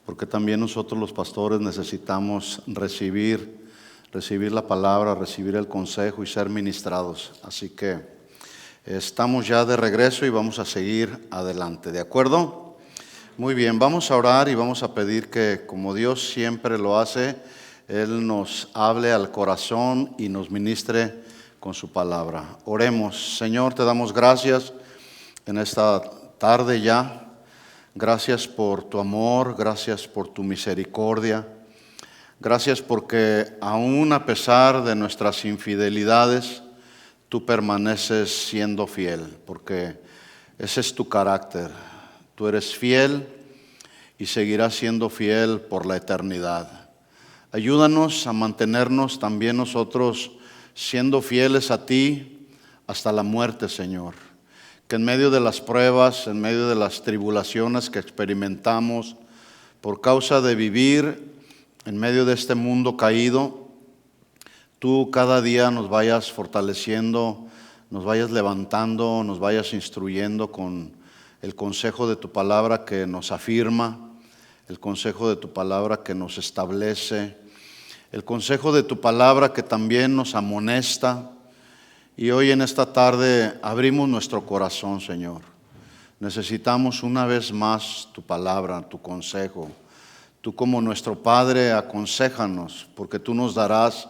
porque también nosotros los pastores necesitamos recibir la palabra, recibir el consejo y ser ministrados. Así que estamos ya de regreso y vamos a seguir adelante, ¿de acuerdo? Muy bien, vamos a orar y vamos a pedir que, como Dios siempre lo hace, Él nos hable al corazón y nos ministre con su palabra. Oremos. Señor, te damos gracias en esta tarde ya. Gracias por tu amor, gracias por tu misericordia. Gracias porque aún a pesar de nuestras infidelidades, tú permaneces siendo fiel, porque ese es tu carácter. Tú eres fiel y seguirás siendo fiel por la eternidad. Ayúdanos a mantenernos también nosotros siendo fieles a ti hasta la muerte, Señor. Que en medio de las pruebas, en medio de las tribulaciones que experimentamos por causa de vivir en medio de este mundo caído, tú cada día nos vayas fortaleciendo, nos vayas levantando, nos vayas instruyendo con el consejo de tu palabra que nos afirma, el consejo de tu palabra que nos establece, el consejo de tu palabra que también nos amonesta. Y hoy en esta tarde abrimos nuestro corazón, Señor. Necesitamos una vez más tu palabra, tu consejo. Tú como nuestro Padre, aconséjanos, porque tú nos darás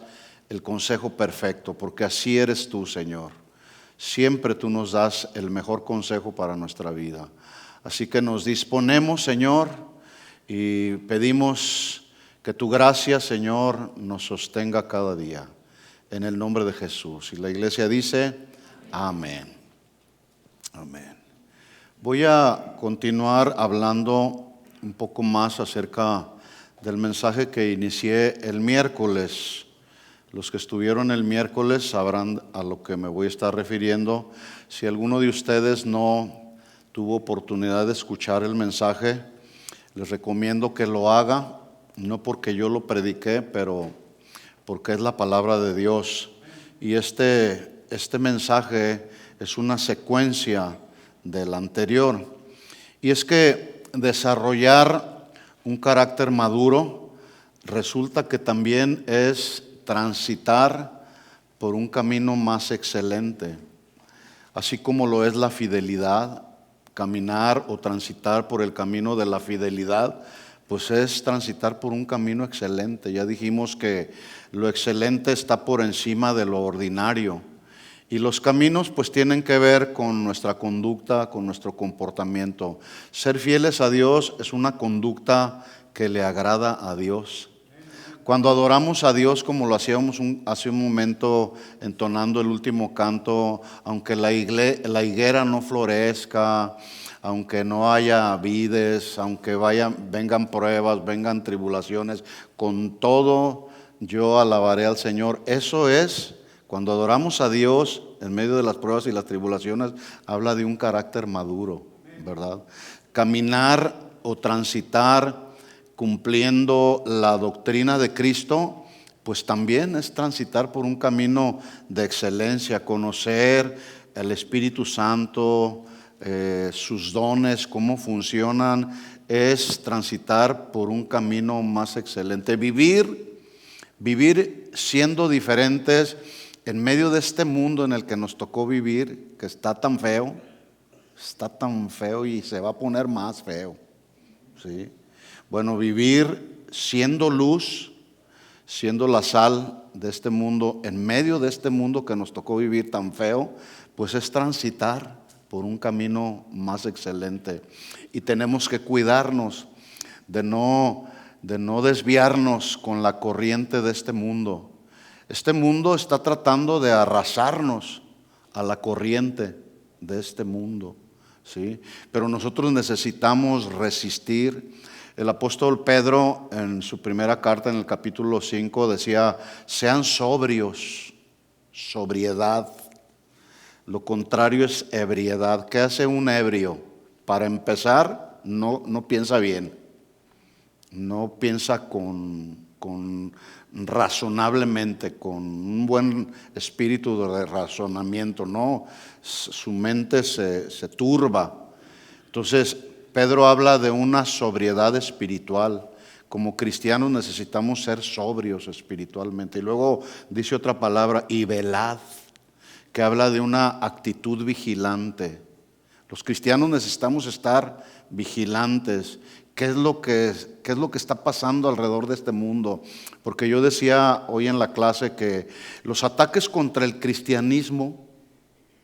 el consejo perfecto, porque así eres tú, Señor. Siempre tú nos das el mejor consejo para nuestra vida. Así que nos disponemos, Señor, y pedimos que tu gracia, Señor, nos sostenga cada día. En el nombre de Jesús. Y la iglesia dice, amén. Amén. Voy a continuar hablando un poco más acerca del mensaje que inicié el miércoles. Los que estuvieron el miércoles sabrán a lo que me voy a estar refiriendo. Si alguno de ustedes no tuvo oportunidad de escuchar el mensaje, les recomiendo que lo haga, no porque yo lo prediqué, pero porque es la palabra de Dios. Y este mensaje es una secuencia del anterior. Y es que desarrollar un carácter maduro resulta que también es transitar por un camino más excelente. Así como lo es la fidelidad, caminar o transitar por el camino de la fidelidad, pues es transitar por un camino excelente. Ya dijimos que lo excelente está por encima de lo ordinario. Y los caminos pues tienen que ver con nuestra conducta, con nuestro comportamiento. Ser fieles a Dios es una conducta que le agrada a Dios. Cuando adoramos a Dios como lo hacíamos hace un momento entonando el último canto, aunque la higuera no florezca, aunque no haya vides, aunque vengan pruebas, vengan tribulaciones, con todo yo alabaré al Señor. Eso es, cuando adoramos a Dios en medio de las pruebas y las tribulaciones, habla de un carácter maduro, ¿verdad? Caminar o transitar cumpliendo la doctrina de Cristo, pues también es transitar por un camino de excelencia, conocer el Espíritu Santo, sus dones, cómo funcionan, es transitar por un camino más excelente. Vivir siendo diferentes en medio de este mundo en el que nos tocó vivir, que está tan feo y se va a poner más feo, ¿sí? Bueno, vivir siendo luz, siendo la sal de este mundo, en medio de este mundo que nos tocó vivir tan feo, pues es transitar por un camino más excelente. Y tenemos que cuidarnos de no desviarnos con la corriente de este mundo. Este mundo está tratando de arrasarnos a la corriente de este mundo, ¿sí? Pero nosotros necesitamos resistir. El apóstol Pedro en su primera carta en el capítulo 5 decía, sean sobrios, sobriedad. Lo contrario es ebriedad. ¿Qué hace un ebrio? Para empezar, no piensa bien, no piensa con razonablemente, con un buen espíritu de razonamiento, no, su mente se turba. Entonces, Pedro habla de una sobriedad espiritual. Como cristianos necesitamos ser sobrios espiritualmente. Y luego dice otra palabra, y velad, que habla de una actitud vigilante. Los cristianos necesitamos estar vigilantes. ¿Qué es lo que está pasando alrededor de este mundo? Porque yo decía hoy en la clase que los ataques contra el cristianismo,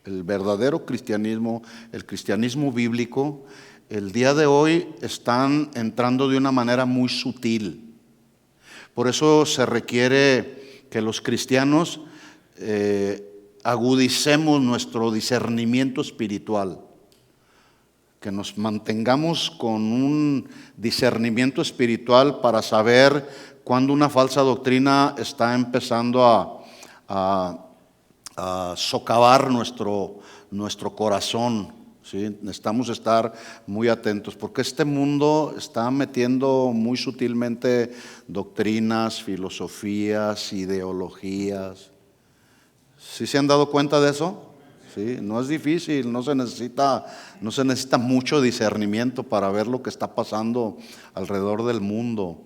el verdadero cristianismo, el cristianismo bíblico, el día de hoy están entrando de una manera muy sutil. Por eso se requiere que los cristianos agudicemos nuestro discernimiento espiritual, que nos mantengamos con un discernimiento espiritual para saber cuando una falsa doctrina está empezando a socavar nuestro corazón. ¿Sí? Necesitamos estar muy atentos porque este mundo está metiendo muy sutilmente doctrinas, filosofías, ideologías. ¿Sí se han dado cuenta de eso? Sí, no es difícil, no se necesita mucho discernimiento para ver lo que está pasando alrededor del mundo.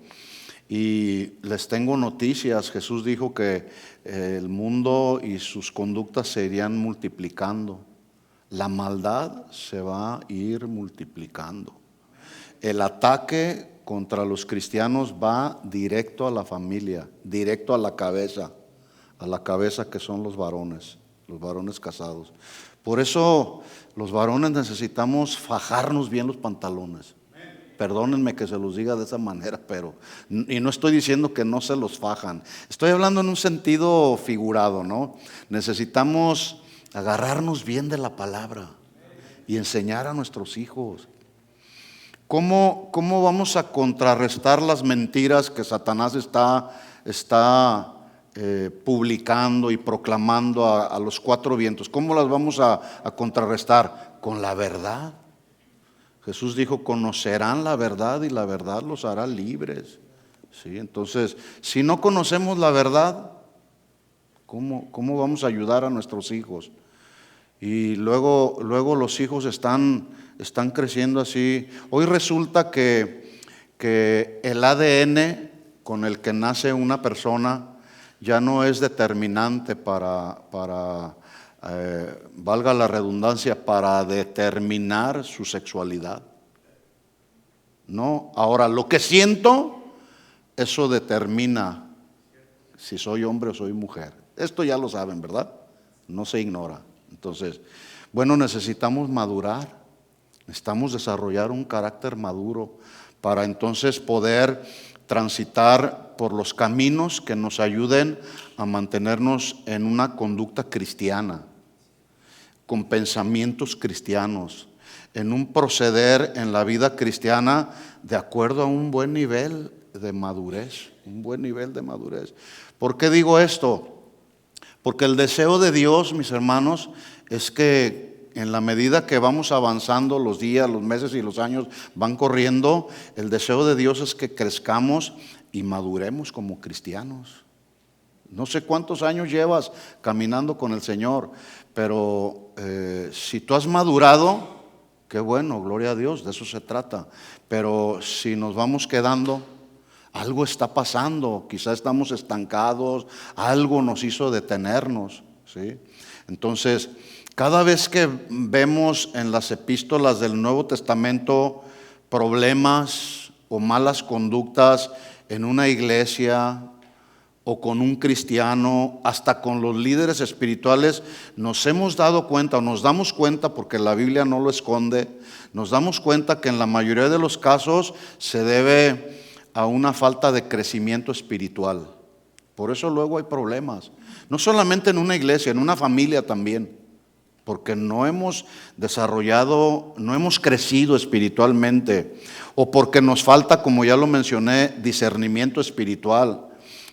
Y les tengo noticias. Jesús dijo que el mundo y sus conductas se irían multiplicando. La maldad se va a ir multiplicando. El ataque contra los cristianos va directo a la familia, directo a la cabeza que son los varones casados. Por eso los varones necesitamos fajarnos bien los pantalones. Perdónenme que se los diga de esa manera, y no estoy diciendo que no se los fajan. Estoy hablando en un sentido figurado, ¿no? Necesitamos agarrarnos bien de la palabra y enseñar a nuestros hijos. ¿Cómo vamos a contrarrestar las mentiras que Satanás está publicando y proclamando a los cuatro vientos? ¿Cómo las vamos a contrarrestar? Con la verdad. Jesús dijo, conocerán la verdad y la verdad los hará libres. ¿Sí? Entonces, si no conocemos la verdad, ¿cómo vamos a ayudar a nuestros hijos? Y luego los hijos están creciendo así. Hoy resulta que el ADN con el que nace una persona ya no es determinante para valga la redundancia, para determinar su sexualidad. No, ahora lo que siento, eso determina si soy hombre o soy mujer. Esto ya lo saben, ¿verdad? No se ignora. Entonces, bueno, necesitamos madurar, necesitamos desarrollar un carácter maduro para entonces poder transitar por los caminos que nos ayuden a mantenernos en una conducta cristiana, con pensamientos cristianos, en un proceder en la vida cristiana de acuerdo a un buen nivel de madurez, ¿Por qué digo esto? Porque el deseo de Dios, mis hermanos, es que en la medida que vamos avanzando, los días, los meses y los años van corriendo, el deseo de Dios es que crezcamos y maduremos como cristianos. No sé cuántos años llevas caminando con el Señor, pero si tú has madurado, qué bueno, gloria a Dios, de eso se trata. Pero si nos vamos quedando, algo está pasando, quizás estamos estancados, algo nos hizo detenernos, ¿sí? Entonces, cada vez que vemos en las epístolas del Nuevo Testamento problemas o malas conductas en una iglesia o con un cristiano, hasta con los líderes espirituales, nos hemos dado cuenta o nos damos cuenta, porque la Biblia no lo esconde, nos damos cuenta que en la mayoría de los casos se debe a una falta de crecimiento espiritual. Por eso luego hay problemas, no solamente en una iglesia, en una familia también, porque no hemos desarrollado, no hemos crecido espiritualmente, o porque nos falta, como ya lo mencioné, discernimiento espiritual.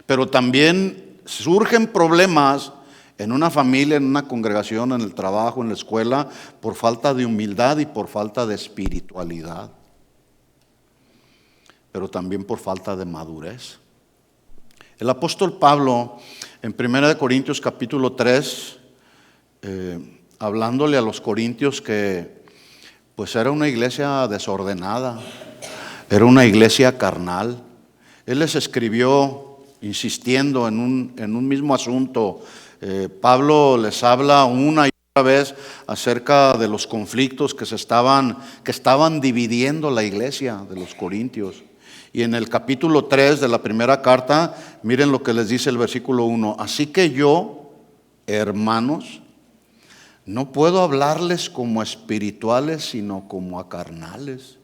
Pero también surgen problemas en una familia, en una congregación, en el trabajo, en la escuela, por falta de humildad y por falta de espiritualidad, pero también por falta de madurez. El apóstol Pablo, en 1 Corintios capítulo 3, hablándole a los corintios que Pues era una iglesia desordenada, era una iglesia carnal. Él les escribió insistiendo en un mismo asunto. Pablo les habla una y otra vez acerca de los conflictos que estaban dividiendo la iglesia de los corintios. Y en el capítulo 3 de la primera carta, miren lo que les dice el versículo 1. Así que yo, hermanos, no puedo hablarles como a espirituales, sino como a carnales.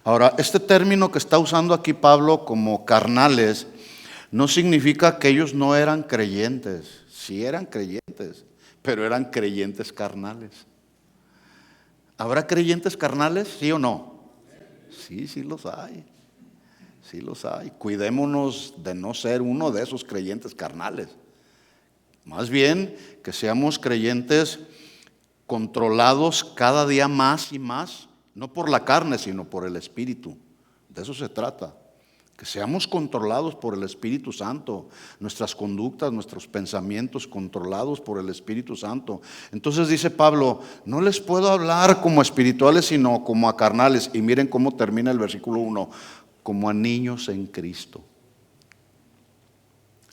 Ahora, este término que está usando aquí Pablo como carnales, no significa que ellos no eran creyentes. Sí eran creyentes, pero eran creyentes carnales. ¿Habrá creyentes carnales? ¿Sí o no? Sí, sí los hay. Sí los hay. Cuidémonos de no ser uno de esos creyentes carnales. Más bien que seamos creyentes controlados cada día más y más, no por la carne, sino por el Espíritu. De eso se trata. Que seamos controlados por el Espíritu Santo, nuestras conductas, nuestros pensamientos controlados por el Espíritu Santo. Entonces dice Pablo, no les puedo hablar como a espirituales, sino como a carnales. Y miren cómo termina el versículo 1, como a niños en Cristo.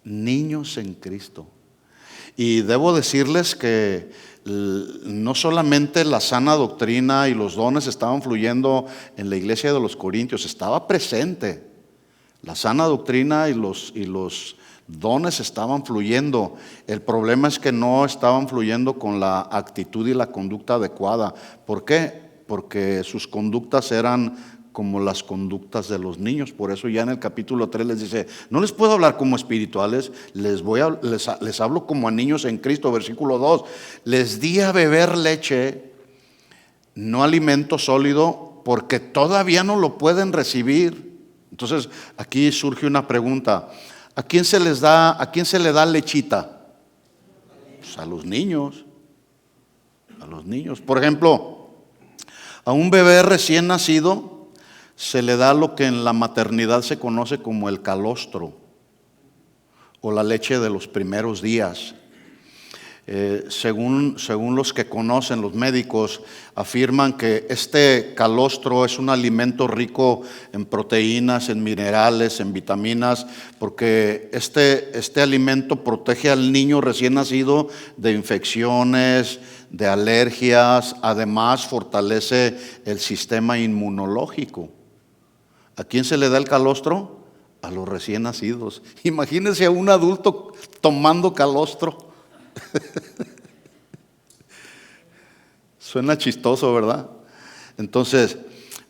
Niños en Cristo. Y debo decirles que no solamente la sana doctrina y los dones estaban fluyendo en la iglesia de los Corintios, estaba presente. La sana doctrina y los dones estaban fluyendo. El problema es que no estaban fluyendo con la actitud y la conducta adecuada. ¿Por qué? Porque sus conductas eran como las conductas de los niños. Por eso ya en el capítulo 3 les dice, no les puedo hablar como espirituales, les hablo como a niños en Cristo. Versículo 2, les di a beber leche, no alimento sólido, porque todavía no lo pueden recibir. Entonces aquí surge una pregunta, ¿a quién se le da lechita? Pues a los niños. A los niños. Por ejemplo, a un bebé recién nacido se le da lo que en la maternidad se conoce como el calostro o la leche de los primeros días. Según los que conocen, los médicos afirman que este calostro es un alimento rico en proteínas, en minerales, en vitaminas, porque este alimento protege al niño recién nacido de infecciones, de alergias, además fortalece el sistema inmunológico. ¿A quién se le da el calostro? A los recién nacidos. Imagínense a un adulto tomando calostro. Suena chistoso, ¿verdad? Entonces,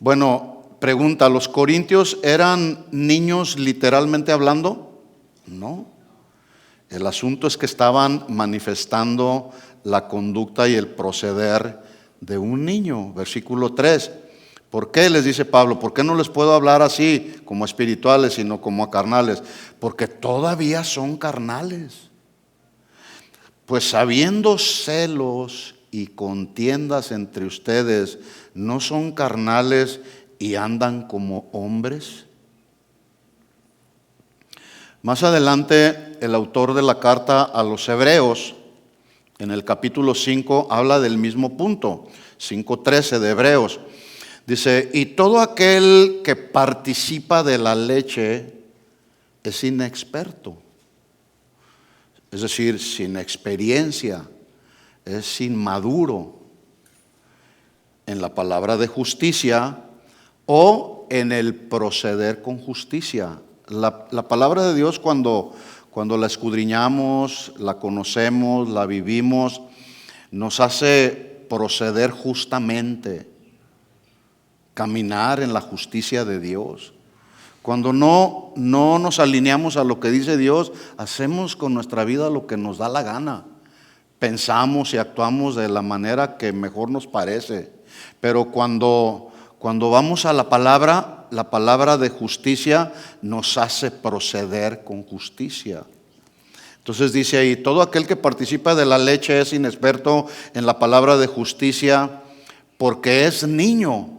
bueno, pregunta, ¿los corintios eran niños literalmente hablando? No. El asunto es que estaban manifestando la conducta y el proceder de un niño. Versículo 3. ¿Por qué? Les dice Pablo, ¿por qué no les puedo hablar así como espirituales, sino como a carnales? Porque todavía son carnales. Pues habiendo celos y contiendas entre ustedes, ¿no son carnales y andan como hombres? Más adelante, el autor de la carta a los Hebreos, en el capítulo 5, habla del mismo punto, 5:13 de Hebreos. Dice, y todo aquel que participa de la leche es inexperto. Es decir, sin experiencia, es inmaduro en la palabra de justicia o en el proceder con justicia. La palabra de Dios cuando la escudriñamos, la conocemos, la vivimos, nos hace proceder justamente, caminar en la justicia de Dios. Cuando no nos alineamos a lo que dice Dios, hacemos con nuestra vida lo que nos da la gana. Pensamos y actuamos de la manera que mejor nos parece. Pero cuando vamos a la palabra de justicia nos hace proceder con justicia. Entonces dice ahí, todo aquel que participa de la leche es inexperto en la palabra de justicia porque es niño.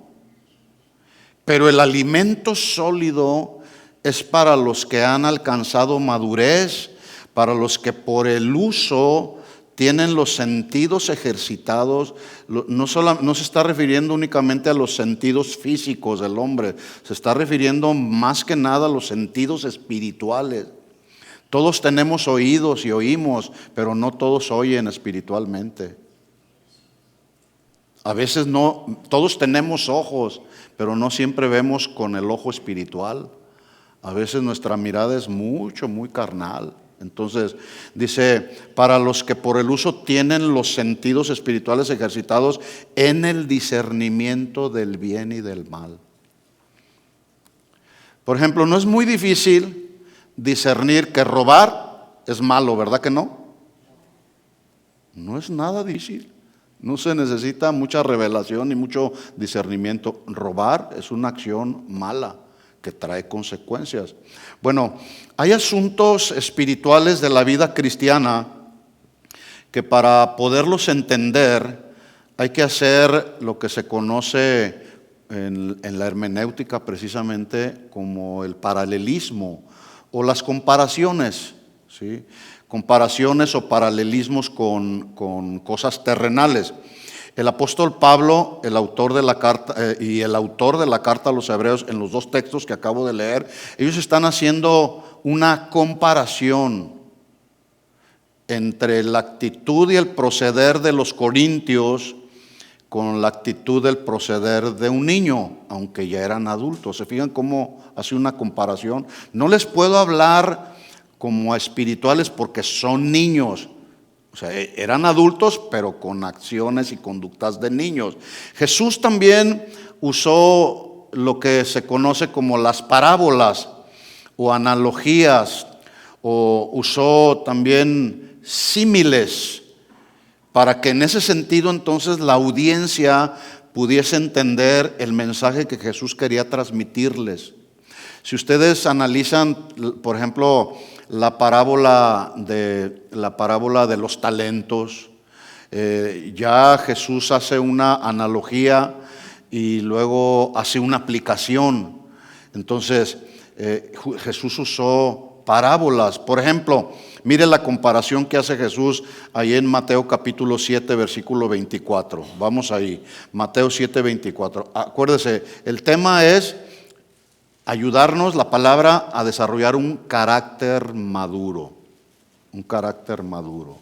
Pero el alimento sólido es para los que han alcanzado madurez, para los que por el uso tienen los sentidos ejercitados. No se está refiriendo únicamente a los sentidos físicos del hombre, se está refiriendo más que nada a los sentidos espirituales. Todos tenemos oídos y oímos, pero no todos oyen espiritualmente. A veces no, todos tenemos ojos, pero no siempre vemos con el ojo espiritual. A veces nuestra mirada es muy carnal. Entonces dice, para los que por el uso tienen los sentidos espirituales ejercitados en el discernimiento del bien y del mal. Por ejemplo, no es muy difícil discernir que robar es malo, ¿verdad que no? No es nada difícil. No se necesita mucha revelación ni mucho discernimiento. Robar es una acción mala que trae consecuencias. Bueno, hay asuntos espirituales de la vida cristiana que para poderlos entender hay que hacer lo que se conoce en la hermenéutica precisamente como el paralelismo o las comparaciones, ¿sí? Comparaciones o paralelismos con cosas terrenales. El apóstol Pablo, el autor de la carta y el autor de la carta a los hebreos, en los dos textos que acabo de leer, ellos están haciendo una comparación entre la actitud y el proceder de los corintios con la actitud del proceder de un niño, aunque ya eran adultos. ¿Se fijan cómo hace una comparación? No les puedo hablar como a espirituales porque son niños. O sea, eran adultos, pero con acciones y conductas de niños. Jesús también usó lo que se conoce como las parábolas o analogías, o usó también símiles, para que en ese sentido entonces la audiencia pudiese entender el mensaje que Jesús quería transmitirles. Si ustedes analizan, por ejemplo, la parábola de los talentos, ya Jesús hace una analogía y luego hace una aplicación. Entonces Jesús usó parábolas. Por ejemplo, mire la comparación que hace Jesús ahí en Mateo capítulo 7 versículo 24. Vamos ahí, Mateo 7, 24. Acuérdese, el tema es ayudarnos la palabra a desarrollar un carácter maduro. Un carácter maduro.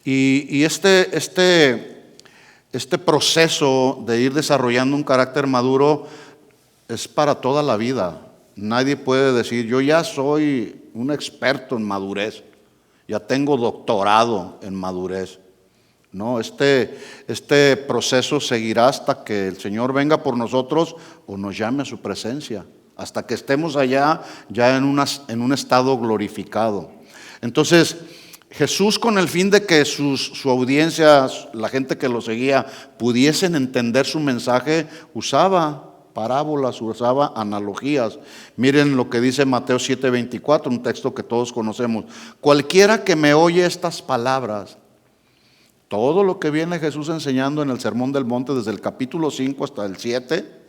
Y este proceso de ir desarrollando un carácter maduro es para toda la vida. Nadie puede decir, yo ya soy un experto en madurez, ya tengo doctorado en madurez. No, este proceso seguirá hasta que el Señor venga por nosotros o nos llame a su presencia, hasta que estemos allá ya en un estado glorificado. Entonces, Jesús, con el fin de que su audiencia, la gente que lo seguía, pudiesen entender su mensaje, usaba parábolas, usaba analogías. Miren lo que dice Mateo 7:24, un texto que todos conocemos. Cualquiera que me oye estas palabras, todo lo que viene Jesús enseñando en el Sermón del Monte, desde el capítulo 5 hasta el 7,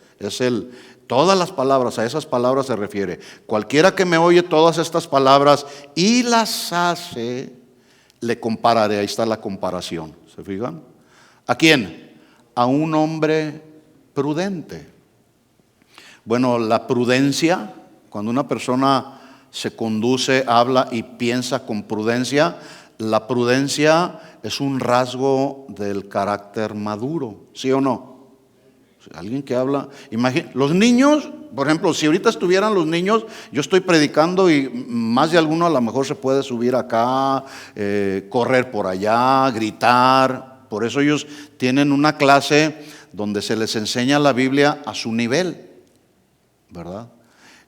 todas las palabras, a esas palabras se refiere. Cualquiera que me oye todas estas palabras y las hace, le compararé. Ahí está la comparación, ¿se fijan? ¿A quién? A un hombre prudente. Bueno, la prudencia, cuando una persona se conduce, habla y piensa con prudencia, la prudencia es un rasgo del carácter maduro, ¿sí o no? Alguien que habla, los niños, por ejemplo, si ahorita estuvieran los niños, yo estoy predicando y más de alguno a lo mejor se puede subir acá, correr por allá, gritar. Por eso ellos tienen una clase donde se les enseña la Biblia a su nivel, ¿verdad?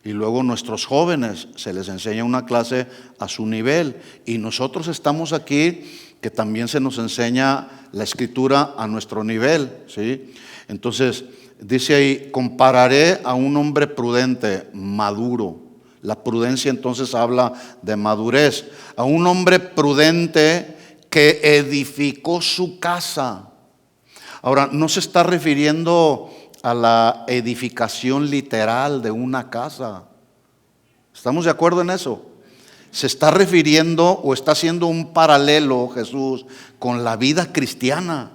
Y luego nuestros jóvenes se les enseña una clase a su nivel. Y nosotros estamos aquí que también se nos enseña la Escritura a nuestro nivel, ¿sí? Entonces, dice ahí, compararé a un hombre prudente, maduro. La prudencia entonces habla de madurez. A un hombre prudente que edificó su casa. Ahora, no se está refiriendo a la edificación literal de una casa. ¿Estamos de acuerdo en eso? se está refiriendo o está haciendo un paralelo Jesús con la vida cristiana,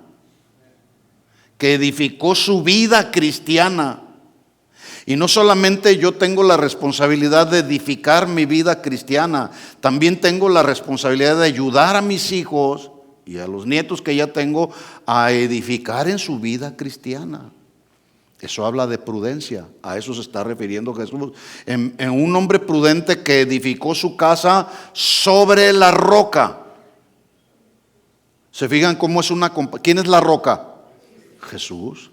que edificó su vida cristiana. Y no solamente yo tengo la responsabilidad de edificar mi vida cristiana, también tengo la responsabilidad de ayudar a mis hijos y a los nietos que ya tengo a edificar en su vida cristiana. Eso habla de prudencia, a eso se está refiriendo Jesús. En un hombre prudente que edificó su casa sobre la roca. ¿Se fijan cómo es ¿quién es la roca? Jesús.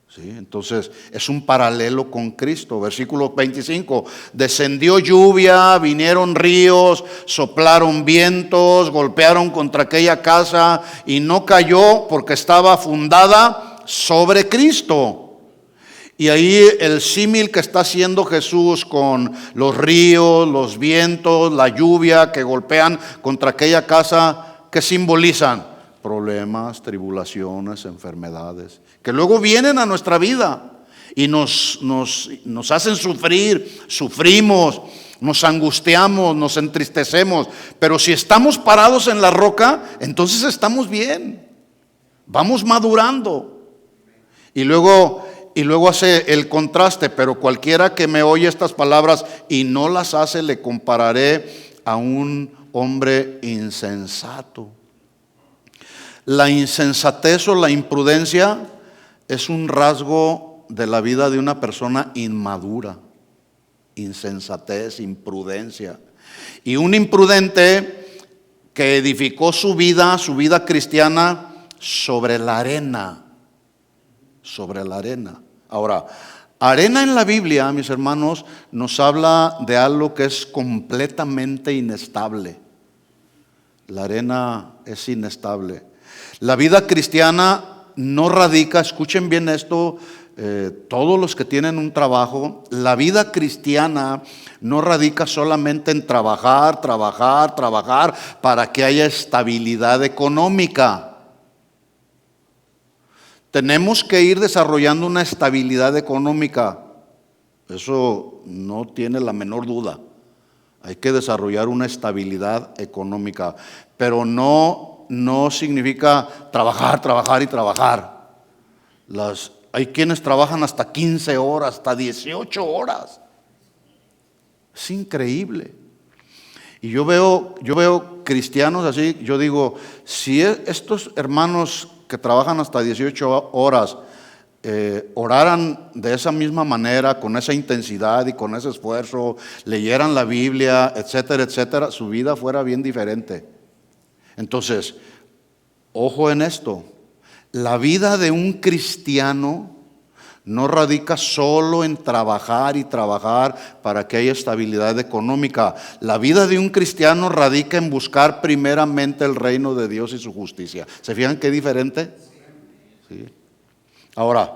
¿Sí? Entonces es un paralelo con Cristo. Versículo 25, descendió lluvia, vinieron ríos, soplaron vientos, golpearon contra aquella casa y no cayó porque estaba fundada sobre Cristo. Y ahí el símil que está haciendo Jesús con los ríos, los vientos, la lluvia que golpean contra aquella casa, ¿qué simbolizan? Problemas, tribulaciones, enfermedades, que luego vienen a nuestra vida y nos hacen sufrir, sufrimos, nos angustiamos, nos entristecemos. Pero si estamos parados en la roca, entonces estamos bien, vamos madurando. Y luego hace el contraste, pero cualquiera que me oye estas palabras y no las hace, le compararé a un hombre insensato. La insensatez o la imprudencia es un rasgo de la vida de una persona inmadura. Insensatez, imprudencia. Y un imprudente que edificó su vida cristiana sobre la arena. Sobre la arena. Ahora, arena en la Biblia, mis hermanos, nos habla de algo que es completamente inestable. La arena es inestable. La vida cristiana no radica, escuchen bien esto, todos los que tienen un trabajo, la vida cristiana no radica solamente en trabajar para que haya estabilidad económica. Tenemos que ir desarrollando una estabilidad económica, eso no tiene la menor duda. Hay que desarrollar una estabilidad económica, pero no significa trabajar y trabajar. Hay quienes trabajan hasta 15 horas, hasta 18 horas. Es increíble. Y yo veo cristianos así, yo digo, si estos hermanos que trabajan hasta 18 horas oraran de esa misma manera, con esa intensidad y con ese esfuerzo, leyeran la Biblia, etcétera, etcétera, su vida fuera bien diferente. Entonces, ojo en esto, la vida de un cristiano no radica solo en trabajar y trabajar para que haya estabilidad económica. La vida de un cristiano radica en buscar primeramente el reino de Dios y su justicia. ¿Se fijan qué diferente? Sí. Ahora,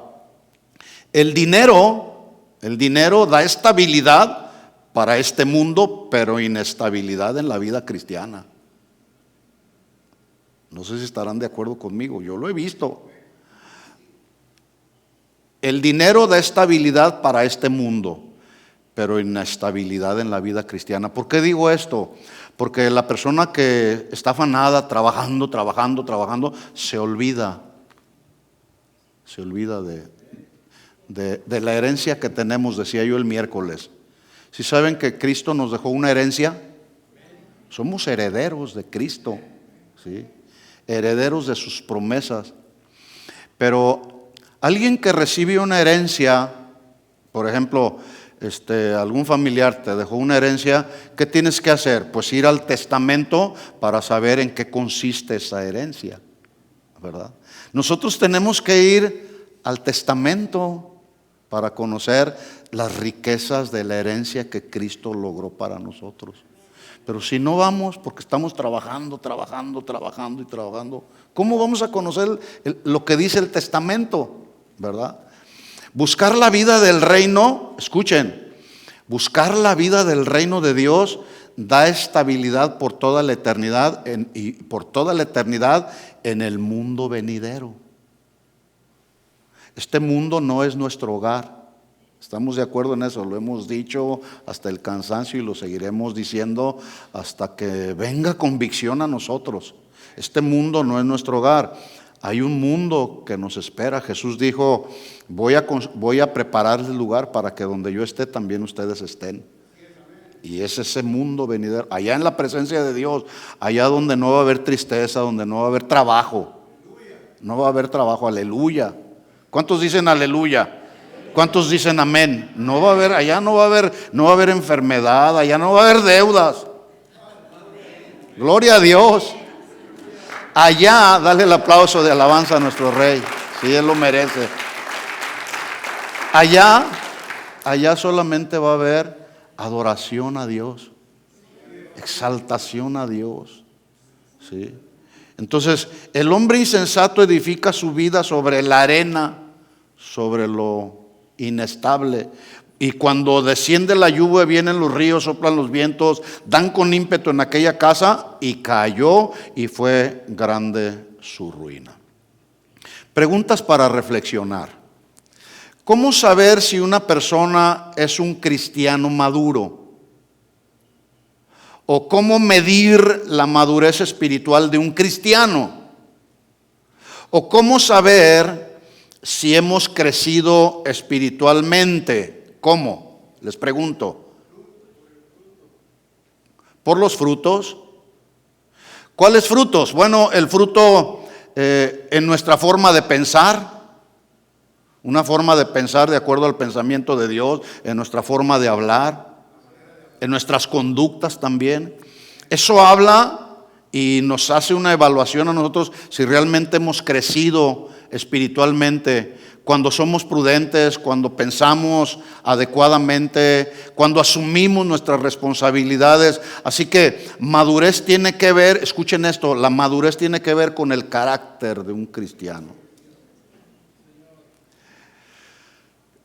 el dinero da estabilidad para este mundo, pero inestabilidad en la vida cristiana. No sé si estarán de acuerdo conmigo, yo lo he visto. El dinero da estabilidad para este mundo, pero inestabilidad en la vida cristiana. ¿Por qué digo esto? Porque la persona que está afanada, trabajando, se olvida de la herencia que tenemos, decía yo el miércoles. ¿Sí saben que Cristo nos dejó una herencia? Somos herederos de Cristo, ¿sí? Herederos de sus promesas. Pero alguien que recibe una herencia, por ejemplo, algún familiar te dejó una herencia, ¿qué tienes que hacer? Pues ir al testamento para saber en qué consiste esa herencia, ¿verdad? Nosotros tenemos que ir al testamento para conocer las riquezas de la herencia que Cristo logró para nosotros. Pero si no vamos, porque estamos trabajando, ¿cómo vamos a conocer lo que dice el testamento? ¿Verdad? Buscar la vida del reino, escuchen, buscar la vida del reino de Dios da estabilidad por toda la eternidad y por toda la eternidad en el mundo venidero. Este mundo no es nuestro hogar. Estamos de acuerdo en eso, lo hemos dicho hasta el cansancio y lo seguiremos diciendo hasta que venga convicción a nosotros. Este mundo no es nuestro hogar, hay un mundo que nos espera. Jesús dijo, voy a preparar el lugar para que donde yo esté también ustedes estén. Y es ese mundo venidero, allá en la presencia de Dios, allá donde no va a haber tristeza, donde no va a haber trabajo. No va a haber trabajo, aleluya. ¿Cuántos dicen aleluya? ¿Cuántos dicen amén? No va a haber, allá no va a haber enfermedad, allá no va a haber deudas. Gloria a Dios. Allá, dale el aplauso de alabanza a nuestro Rey, si Él lo merece. Allá solamente va a haber adoración a Dios, exaltación a Dios. ¿Sí? Entonces, el hombre insensato edifica su vida sobre la arena, sobre lo inestable. Y cuando desciende la lluvia, vienen los ríos, soplan los vientos, dan con ímpetu en aquella casa, y cayó y fue grande su ruina. Preguntas para reflexionar. ¿Cómo saber si una persona es un cristiano maduro? ¿O cómo medir la madurez espiritual de un cristiano? ¿O cómo saber si hemos crecido espiritualmente? ¿Cómo? Les pregunto. ¿Por los frutos? ¿Cuáles frutos? Bueno, el fruto en nuestra forma de pensar, una forma de pensar de acuerdo al pensamiento de Dios, en nuestra forma de hablar, en nuestras conductas también. Eso habla y nos hace una evaluación a nosotros si realmente hemos crecido espiritualmente, cuando somos prudentes, cuando pensamos adecuadamente, cuando asumimos nuestras responsabilidades. Así que madurez tiene que ver, escuchen esto, la madurez tiene que ver con el carácter de un cristiano.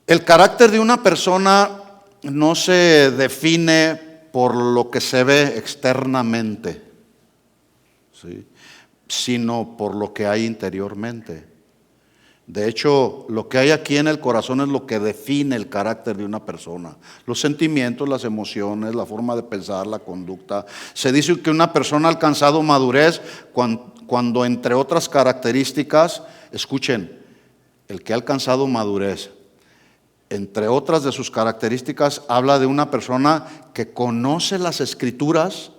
El carácter de una persona no se define por lo que se ve externamente, ¿sí?, sino por lo que hay interiormente. De hecho, lo que hay aquí en el corazón es lo que define el carácter de una persona. Los sentimientos, las emociones, la forma de pensar, la conducta. Se dice que una persona ha alcanzado madurez cuando entre otras características, escuchen, el que ha alcanzado madurez, entre otras de sus características, habla de una persona que conoce las Escrituras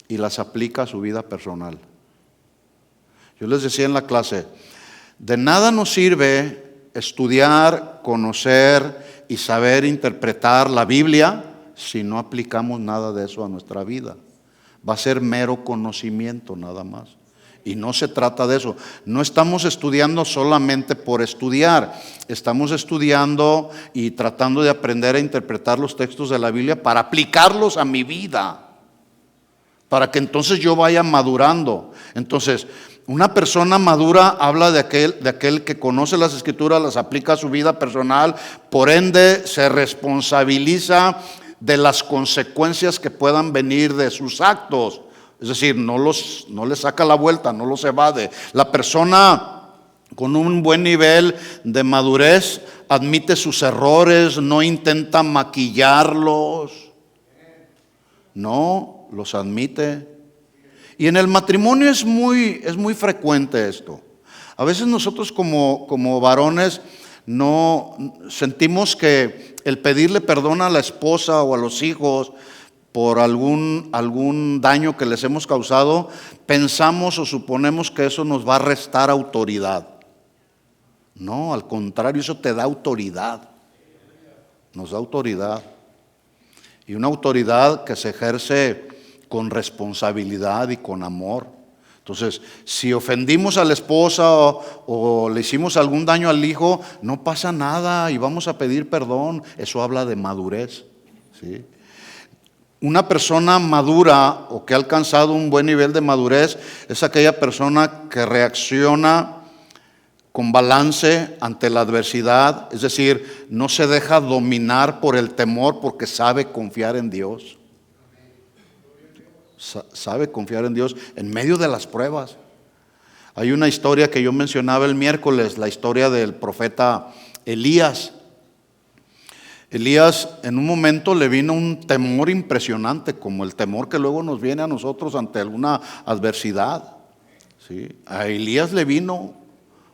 y las aplica a su vida personal. Yo les decía en la clase, de nada nos sirve estudiar, conocer y saber interpretar la Biblia si no aplicamos nada de eso a nuestra vida. Va a ser mero conocimiento nada más. Y no se trata de eso. No estamos estudiando solamente por estudiar. Estamos estudiando y tratando de aprender a interpretar los textos de la Biblia para aplicarlos a mi vida, para que entonces yo vaya madurando. Entonces, una persona madura habla de aquel que conoce las Escrituras, las aplica a su vida personal, por ende se responsabiliza de las consecuencias que puedan venir de sus actos. Es decir, no le saca la vuelta, no los evade. La persona con un buen nivel de madurez admite sus errores, no intenta maquillarlos, no, los admite. Y en el matrimonio es muy frecuente esto. A veces nosotros como varones no sentimos que el pedirle perdón a la esposa o a los hijos por algún daño que les hemos causado, pensamos o suponemos que eso nos va a restar autoridad. No, al contrario, eso te da autoridad. Nos da autoridad. Y una autoridad que se ejerce con responsabilidad y con amor. Entonces, si ofendimos a la esposa o le hicimos algún daño al hijo, no pasa nada y vamos a pedir perdón. Eso habla de madurez, ¿sí? Una persona madura o que ha alcanzado un buen nivel de madurez es aquella persona que reacciona con balance ante la adversidad, es decir, no se deja dominar por el temor porque sabe confiar en Dios. Sabe confiar en Dios en medio de las pruebas. Hay una historia que yo mencionaba el miércoles, la historia del profeta Elías. Elías en un momento le vino un temor impresionante, como el temor que luego nos viene a nosotros ante alguna adversidad. ¿Sí? A Elías le vino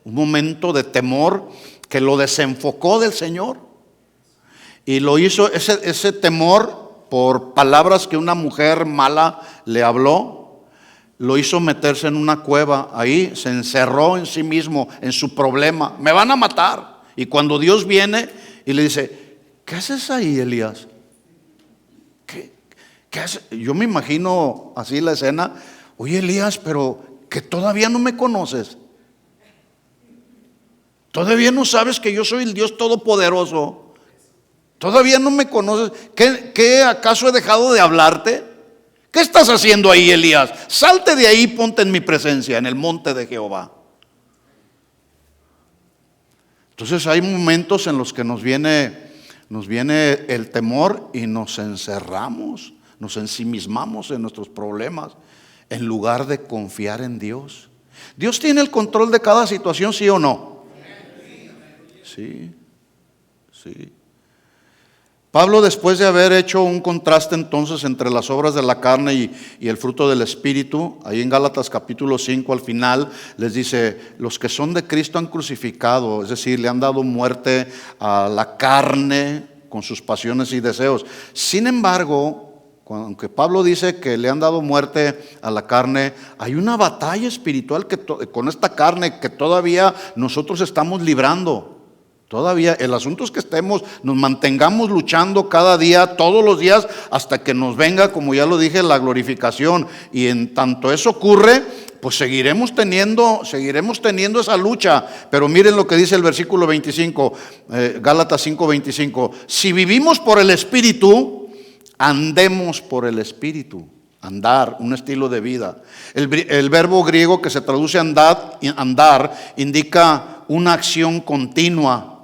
un momento de temor que lo desenfocó del Señor. Y lo hizo ese temor por palabras que una mujer mala le habló. Lo hizo meterse en una cueva. Ahí se encerró en sí mismo, en su problema. Me van a matar. Y cuando Dios viene y le dice: ¿qué haces ahí, Elías? ¿Qué haces? Yo me imagino así la escena. Oye, Elías, pero que todavía no me conoces. Todavía no sabes que yo soy el Dios Todopoderoso. Todavía no me conoces. ¿Qué acaso he dejado de hablarte? ¿Qué estás haciendo ahí, Elías? Salte de ahí y ponte en mi presencia, en el monte de Jehová. Entonces hay momentos en los que nos viene el temor y nos encerramos, nos ensimismamos en nuestros problemas en lugar de confiar en Dios. ¿Dios tiene el control de cada situación, sí o no? Sí, sí. Pablo, después de haber hecho un contraste entonces entre las obras de la carne y el fruto del Espíritu, ahí en Gálatas capítulo 5 al final les dice: los que son de Cristo han crucificado, es decir, le han dado muerte a la carne con sus pasiones y deseos. Sin embargo, aunque Pablo dice que le han dado muerte a la carne, hay una batalla espiritual con esta carne que todavía nosotros estamos librando. Todavía el asunto es que nos mantengamos luchando cada día, todos los días, hasta que nos venga, como ya lo dije, la glorificación. Y en tanto eso ocurre, pues seguiremos teniendo esa lucha. Pero miren lo que dice el versículo 25, Gálatas 5:25. Si vivimos por el Espíritu, andemos por el Espíritu. Andar, un estilo de vida. El verbo griego que se traduce andar indica una acción continua.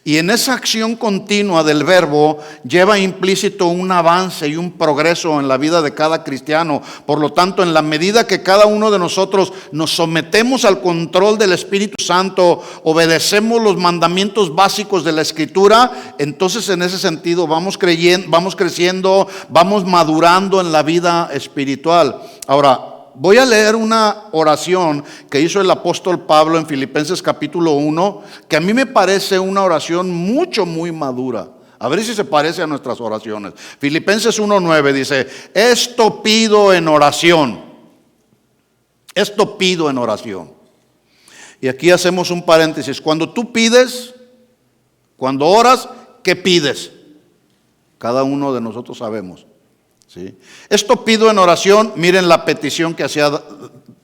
Y en esa acción continua del verbo lleva implícito un avance y un progreso en la vida de cada cristiano. Por lo tanto, en la medida que cada uno de nosotros nos sometemos al control del Espíritu Santo, obedecemos los mandamientos básicos de la Escritura, entonces en ese sentido vamos creciendo, vamos madurando en la vida espiritual. Ahora, voy a leer una oración que hizo el apóstol Pablo en Filipenses capítulo 1, que a mí me parece una oración muy madura. A ver si se parece a nuestras oraciones. Filipenses 1:9 dice: esto pido en oración. Esto pido en oración. Y aquí hacemos un paréntesis. Cuando tú pides, cuando oras, ¿qué pides? Cada uno de nosotros sabemos. ¿Sí? Esto pido en oración, miren la petición que hacía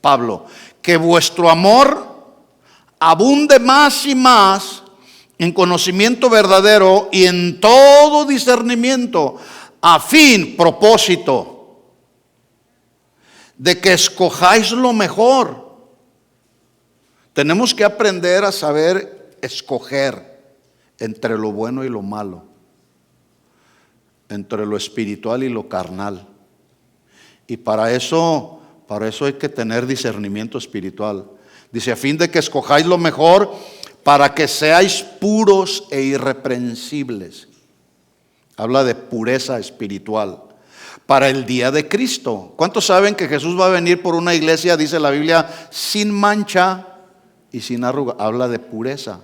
Pablo: que vuestro amor abunde más y más en conocimiento verdadero y en todo discernimiento, a fin, propósito, de que escojáis lo mejor. Tenemos que aprender a saber escoger entre lo bueno y lo malo, entre lo espiritual y lo carnal. Y para eso hay que tener discernimiento espiritual. Dice: a fin de que escojáis lo mejor, para que seáis puros e irreprensibles. Habla de pureza espiritual. Para el día de Cristo. ¿Cuántos saben que Jesús va a venir por una iglesia, dice la Biblia, sin mancha y sin arruga? Habla de pureza.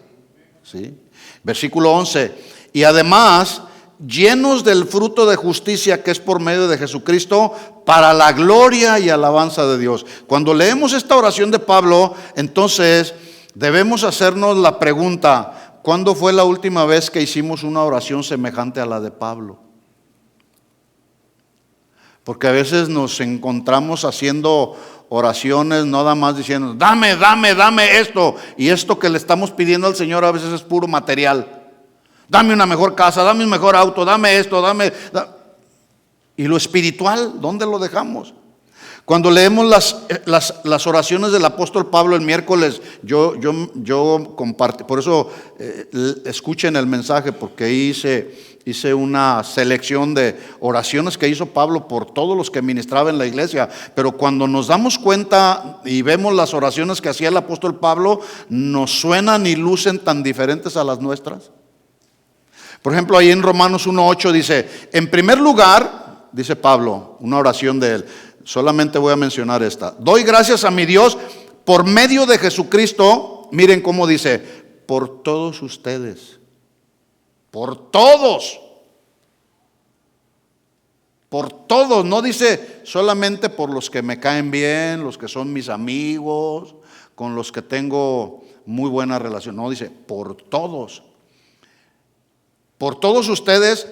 ¿Sí? Versículo 11. Y además, llenos del fruto de justicia que es por medio de Jesucristo, para la gloria y alabanza de Dios. Cuando leemos esta oración de Pablo, entonces debemos hacernos la pregunta: ¿cuándo fue la última vez que hicimos una oración semejante a la de Pablo? Porque a veces nos encontramos haciendo oraciones nada más diciendo: dame esto. Y esto que le estamos pidiendo al Señor a veces es puro material. Dame una mejor casa, dame un mejor auto, dame esto, ¿Y lo espiritual, dónde lo dejamos? Cuando leemos las oraciones del apóstol Pablo el miércoles, yo compartí, por eso escuchen el mensaje, porque ahí hice una selección de oraciones que hizo Pablo por todos los que ministraba en la iglesia. Pero cuando nos damos cuenta y vemos las oraciones que hacía el apóstol Pablo, nos suenan y lucen tan diferentes a las nuestras. Por ejemplo, ahí en Romanos 1:8 dice, en primer lugar, dice Pablo, una oración de él, solamente voy a mencionar esta. Doy gracias a mi Dios por medio de Jesucristo. Miren cómo dice, por todos ustedes. Por todos. Por todos. No dice solamente por los que me caen bien, los que son mis amigos, con los que tengo muy buena relación. No, dice por todos. Por todos ustedes,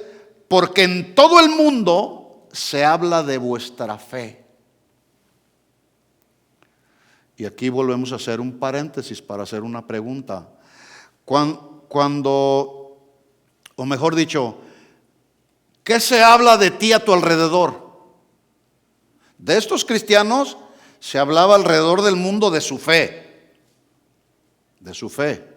porque en todo el mundo se habla de vuestra fe. Y aquí volvemos a hacer un paréntesis para hacer una pregunta. Cuando, o mejor dicho, ¿qué se habla de ti a tu alrededor? De estos cristianos se hablaba alrededor del mundo de su fe. De su fe.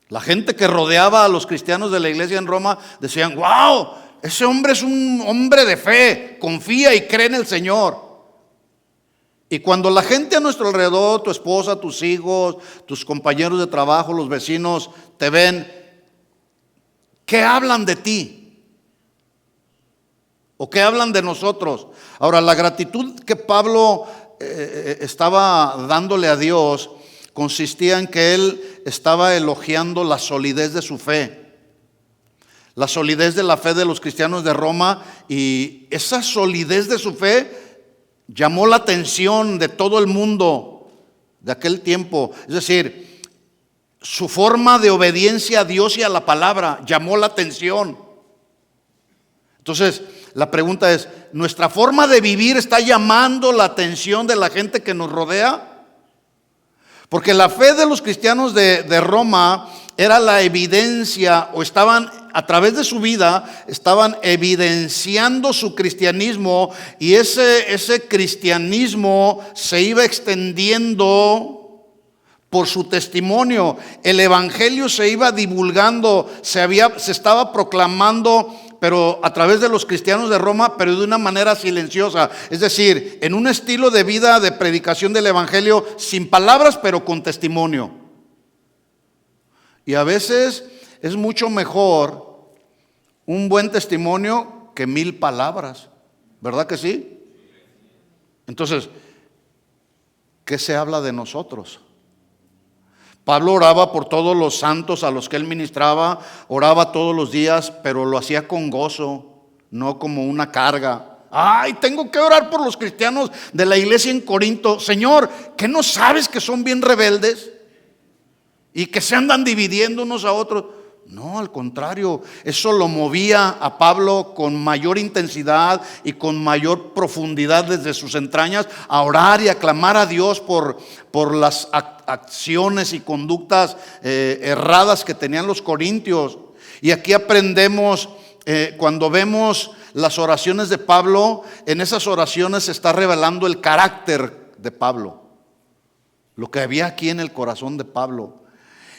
La gente que rodeaba a los cristianos de la iglesia en Roma decían, wow, ese hombre es un hombre de fe, confía y cree en el Señor. Y cuando la gente a nuestro alrededor, tu esposa, tus hijos, tus compañeros de trabajo, los vecinos, te ven, ¿qué hablan de ti? ¿O qué hablan de nosotros? Ahora, la gratitud que Pablo estaba dándole a Dios consistía en que él estaba elogiando la solidez de su fe, la solidez de la fe de los cristianos de Roma, y esa solidez de su fe llamó la atención de todo el mundo de aquel tiempo. Es decir, su forma de obediencia a Dios y a la palabra llamó la atención. Entonces, la pregunta es, ¿nuestra forma de vivir está llamando la atención de la gente que nos rodea? Porque la fe de los cristianos de Roma era la evidencia, o estaban a través de su vida, estaban evidenciando su cristianismo, y ese cristianismo se iba extendiendo por su testimonio. El evangelio se iba divulgando, se estaba proclamando, pero a través de los cristianos de Roma, pero de una manera silenciosa. Es decir, en un estilo de vida de predicación del evangelio sin palabras, pero con testimonio. Y a veces es mucho mejor un buen testimonio que 1000 palabras. ¿Verdad que sí? Entonces, ¿qué se habla de nosotros? Pablo oraba por todos los santos a los que él ministraba, oraba todos los días, pero lo hacía con gozo, no como una carga. Ay, tengo que orar por los cristianos de la iglesia en Corinto. Señor, ¿qué no sabes que son bien rebeldes? Y que se andan dividiendo unos a otros. No, al contrario, eso lo movía a Pablo con mayor intensidad y con mayor profundidad desde sus entrañas a orar y a clamar a Dios por las acciones y conductas erradas que tenían los corintios. Y aquí aprendemos, cuando vemos las oraciones de Pablo, en esas oraciones se está revelando el carácter de Pablo, lo que había aquí en el corazón de Pablo.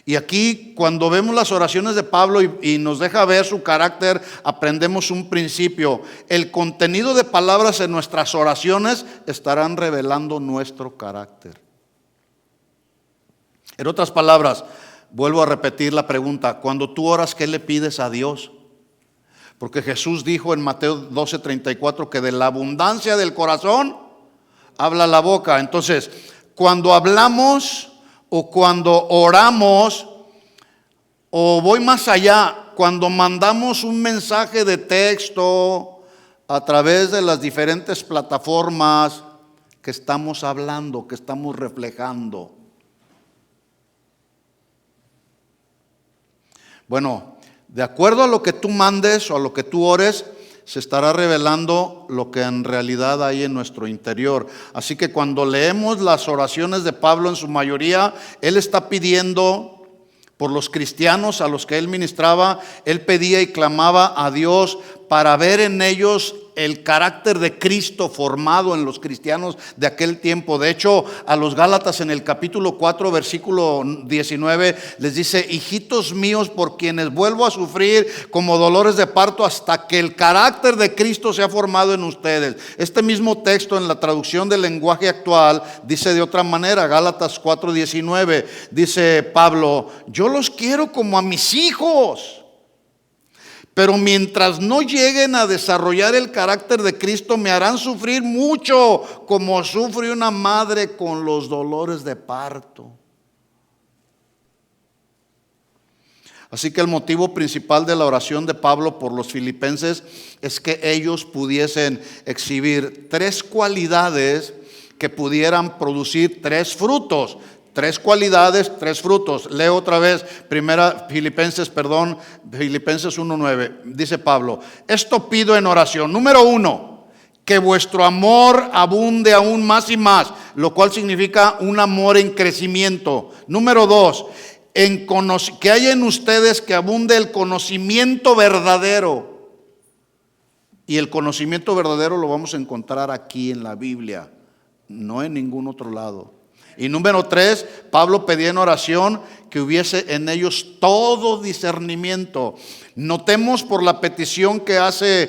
Y aquí, cuando vemos las oraciones de Pablo y nos deja ver su carácter, aprendemos un principio. El contenido de palabras en nuestras oraciones estarán revelando nuestro carácter. En otras palabras, vuelvo a repetir la pregunta: cuando tú oras, ¿qué le pides a Dios? Porque Jesús dijo en Mateo 12:34 que de la abundancia del corazón habla la boca. Entonces, cuando hablamos o cuando oramos, o voy más allá, cuando mandamos un mensaje de texto a través de las diferentes plataformas, que estamos hablando, que estamos reflejando. Bueno, de acuerdo a lo que tú mandes o a lo que tú ores, se estará revelando lo que en realidad hay en nuestro interior. Así que cuando leemos las oraciones de Pablo, en su mayoría, él está pidiendo por los cristianos a los que él ministraba. Él pedía y clamaba a Dios para ver en ellos el carácter de Cristo formado en los cristianos de aquel tiempo. De hecho, a los Gálatas en el capítulo 4, versículo 19, les dice: hijitos míos, por quienes vuelvo a sufrir como dolores de parto hasta que el carácter de Cristo sea formado en ustedes. Este mismo texto, en la traducción del lenguaje actual, dice de otra manera. Gálatas 4:19, dice Pablo: yo los quiero como a mis hijos. Pero mientras no lleguen a desarrollar el carácter de Cristo, me harán sufrir mucho, como sufre una madre con los dolores de parto. Así que el motivo principal de la oración de Pablo por los filipenses es que ellos pudiesen exhibir 3 cualidades que pudieran producir 3 frutos. 3 cualidades, 3 frutos. Leo otra vez, Filipenses 1:9. Dice Pablo: esto pido en oración. Número 1, que vuestro amor abunde aún más y más, lo cual significa un amor en crecimiento. Número 2, que haya en ustedes que abunde el conocimiento verdadero. Y el conocimiento verdadero lo vamos a encontrar aquí en la Biblia, no en ningún otro lado. Y número 3, Pablo pedía en oración que hubiese en ellos todo discernimiento. Notemos por la petición que hace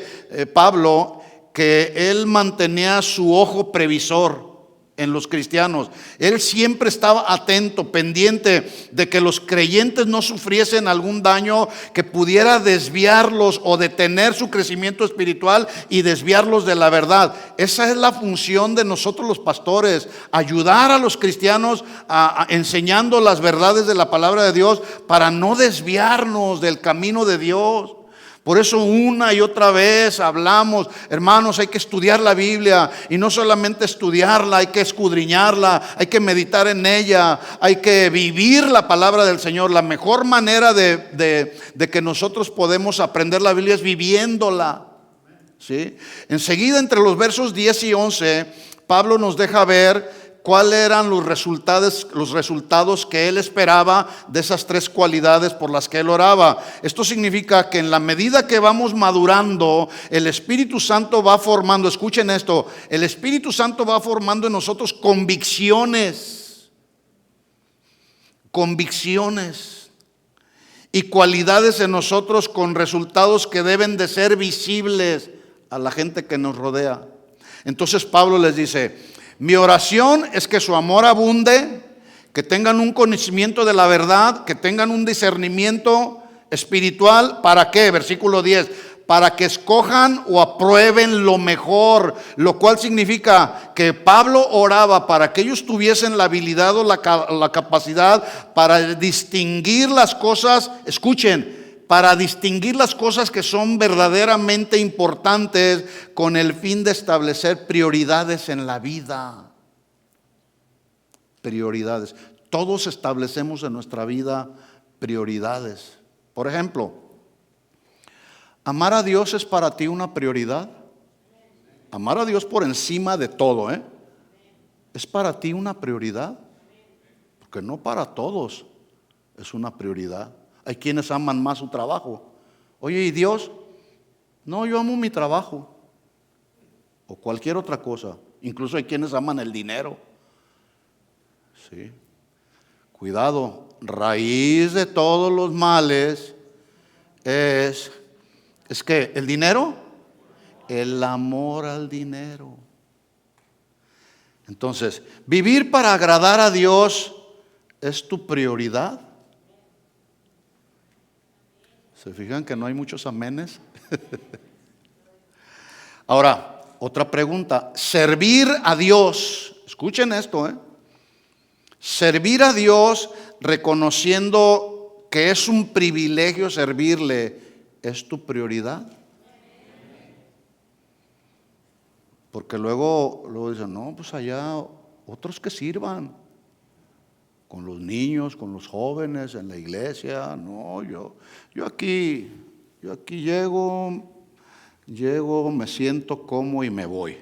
Pablo que él mantenía su ojo previsor en los cristianos. Él siempre estaba atento, pendiente de que los creyentes no sufriesen algún daño que pudiera desviarlos o detener su crecimiento espiritual y desviarlos de la verdad. Esa es la función de nosotros los pastores: ayudar a los cristianos enseñando las verdades de la palabra de Dios para no desviarnos del camino de Dios. Por eso una y otra vez hablamos, hermanos, hay que estudiar la Biblia, y no solamente estudiarla, hay que escudriñarla, hay que meditar en ella, hay que vivir la palabra del Señor. La mejor manera de que nosotros podemos aprender la Biblia es viviéndola, ¿sí? Enseguida, entre los versos 10 y 11, Pablo nos deja ver cuáles eran los resultados que él esperaba de esas 3 cualidades por las que él oraba. Esto significa que en la medida que vamos madurando, el Espíritu Santo va formando, escuchen esto, el Espíritu Santo va formando en nosotros convicciones y cualidades en nosotros con resultados que deben de ser visibles a la gente que nos rodea. Entonces Pablo les dice: mi oración es que su amor abunde, que tengan un conocimiento de la verdad, que tengan un discernimiento espiritual. ¿Para qué? Versículo 10. Para que escojan o aprueben lo mejor, lo cual significa que Pablo oraba para que ellos tuviesen la habilidad o la capacidad para distinguir las cosas. Escuchen, para distinguir las cosas que son verdaderamente importantes, con el fin de establecer prioridades en la vida. Prioridades. Todos establecemos en nuestra vida prioridades. Por ejemplo, ¿amar a Dios es para ti una prioridad? Amar a Dios por encima de todo, ¿es para ti una prioridad? Porque no para todos es una prioridad. Hay quienes aman más su trabajo. Oye, ¿y Dios? No, yo amo mi trabajo o cualquier otra cosa. Incluso hay quienes aman el dinero. Sí. Cuidado, raíz de todos los males es que el dinero, el amor al dinero. Entonces, vivir para agradar a Dios es tu prioridad. ¿Se fijan que no hay muchos amenes? Ahora, otra pregunta. Servir a Dios, escuchen esto, servir a Dios reconociendo que es un privilegio servirle, ¿es tu prioridad? Porque luego dicen, no, pues allá otros que sirvan, con los niños, con los jóvenes, en la iglesia. No, yo aquí llego, me siento, como y me voy.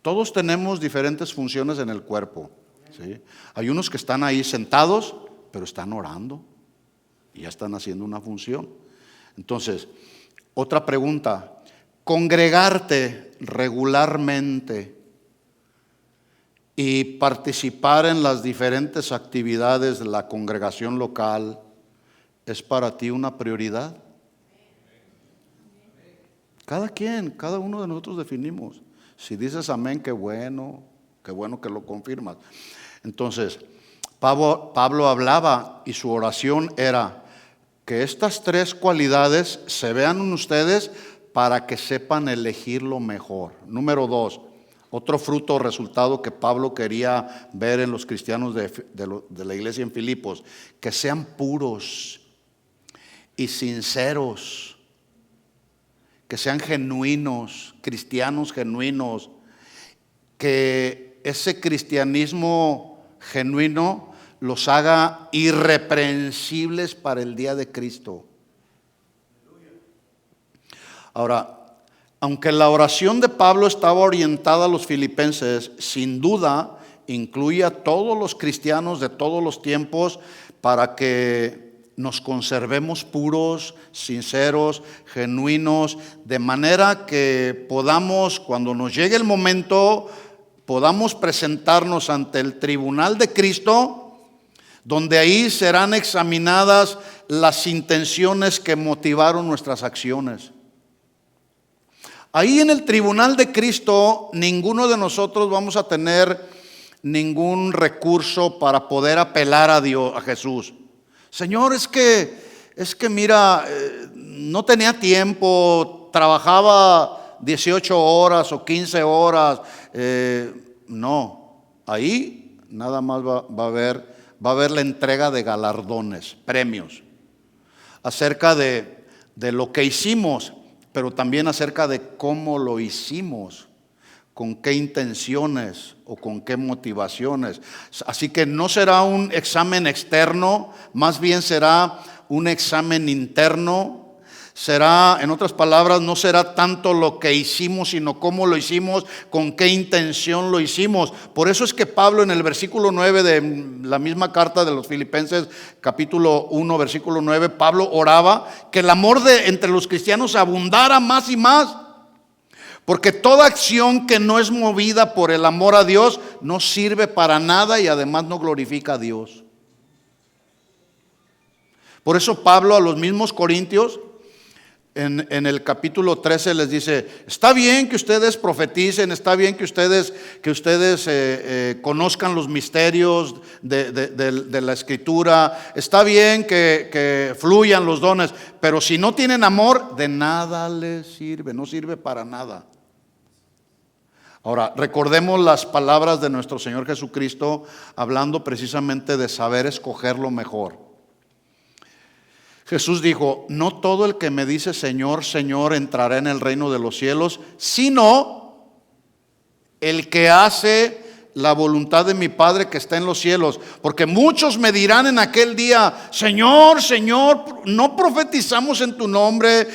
Todos tenemos diferentes funciones en el cuerpo, ¿sí? Hay unos que están ahí sentados, pero están orando y ya están haciendo una función. Entonces, otra pregunta: congregarte regularmente y participar en las diferentes actividades de la congregación local, ¿es para ti una prioridad? Cada uno de nosotros definimos. Si dices amén, qué bueno que lo confirmas. Entonces, Pablo hablaba y su oración era: que estas tres cualidades se vean en ustedes para que sepan elegir lo mejor. Número 2, otro fruto o resultado que Pablo quería ver en los cristianos de la iglesia en Filipos, que sean puros y sinceros, que sean genuinos, cristianos genuinos, que ese cristianismo genuino los haga irreprensibles para el día de Cristo. Ahora, aunque la oración de Pablo estaba orientada a los filipenses, sin duda incluye a todos los cristianos de todos los tiempos para que nos conservemos puros, sinceros, genuinos, de manera que podamos, cuando nos llegue el momento, podamos presentarnos ante el tribunal de Cristo, donde ahí serán examinadas las intenciones que motivaron nuestras acciones. Ahí en el tribunal de Cristo, ninguno de nosotros vamos a tener ningún recurso para poder apelar a Dios, a Jesús. Señor, es que mira, no tenía tiempo, trabajaba 18 horas o 15 horas. No, ahí nada más va a haber la entrega de galardones, premios, acerca de lo que hicimos, pero también acerca de cómo lo hicimos, con qué intenciones o con qué motivaciones. Así que no será un examen externo, más bien será un examen interno. Será, en otras palabras, no será tanto lo que hicimos, sino cómo lo hicimos, con qué intención lo hicimos. Por eso es que Pablo en el versículo 9 de la misma carta de los Filipenses, capítulo 1, versículo 9, Pablo oraba que el amor entre los cristianos abundara más y más. Porque toda acción que no es movida por el amor a Dios no sirve para nada y además no glorifica a Dios. Por eso Pablo a los mismos corintios, en el capítulo 13 les dice, está bien que ustedes profeticen, está bien que ustedes conozcan los misterios de la Escritura, está bien que fluyan los dones, pero si no tienen amor, de nada les sirve, no sirve para nada. Ahora, recordemos las palabras de nuestro Señor Jesucristo, hablando precisamente de saber escoger lo mejor. Jesús dijo, no todo el que me dice Señor, Señor entrará en el reino de los cielos, sino el que hace la voluntad de mi Padre que está en los cielos. Porque muchos me dirán en aquel día, Señor, Señor, no profetizamos en tu nombre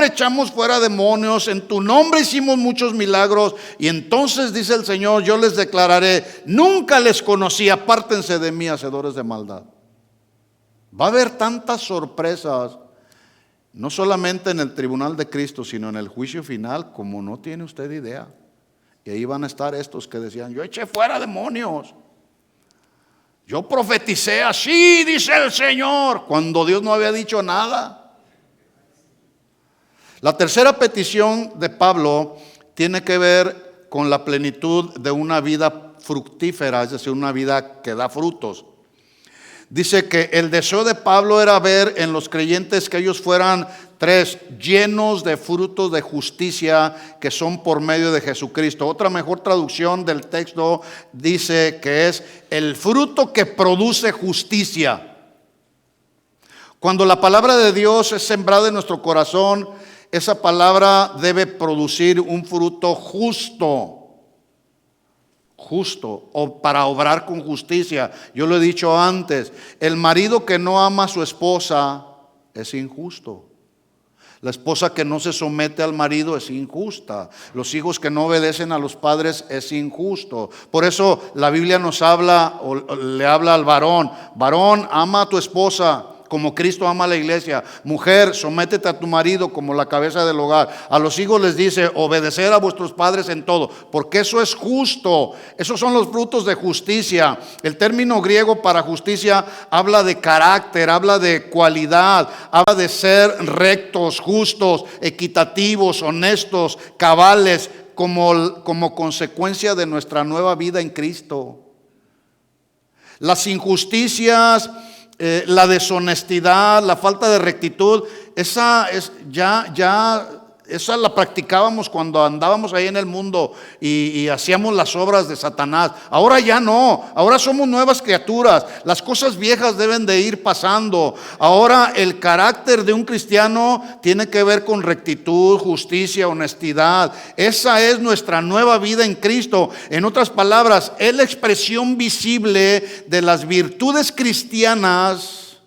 echamos fuera demonios, en tu nombre hicimos muchos milagros. Y entonces dice el Señor, yo les declararé, nunca les conocí, apártense de mí, hacedores de maldad. Va a haber tantas sorpresas, no solamente en el tribunal de Cristo, sino en el juicio final, como no tiene usted idea. Y ahí van a estar estos que decían, yo eché fuera demonios, yo profeticé así, dice el Señor, cuando Dios no había dicho nada. La tercera petición de Pablo tiene que ver con la plenitud de una vida fructífera, es decir, una vida que da frutos. Dice que el deseo de Pablo era ver en los creyentes que ellos fueran llenos de frutos de justicia que son por medio de Jesucristo. Otra mejor traducción del texto dice que es el fruto que produce justicia. Cuando la palabra de Dios es sembrada en nuestro corazón, esa palabra debe producir un fruto justo o para obrar con justicia. Yo lo he dicho antes, el marido que no ama a su esposa es injusto. La esposa que no se somete al marido es injusta. Los hijos que no obedecen a los padres es injusto. Por eso la Biblia nos habla o le habla al varón, varón, ama a tu esposa como Cristo ama a la iglesia. Mujer, sométete a tu marido como la cabeza del hogar. A los hijos les dice, obedecer a vuestros padres en todo, porque eso es justo. Esos son los frutos de justicia. El término griego para justicia habla de carácter, habla de cualidad, habla de ser rectos, justos, equitativos, honestos, cabales, como consecuencia de nuestra nueva vida en Cristo. Las injusticias la deshonestidad, la falta de rectitud, esa la practicábamos cuando andábamos ahí en el mundo y hacíamos las obras de Satanás. Ahora ya no, ahora somos nuevas criaturas. Las cosas viejas deben de ir pasando. Ahora el carácter de un cristiano tiene que ver con rectitud, justicia, honestidad. Esa es nuestra nueva vida en Cristo. En otras palabras, es la expresión visible de las virtudes cristianas,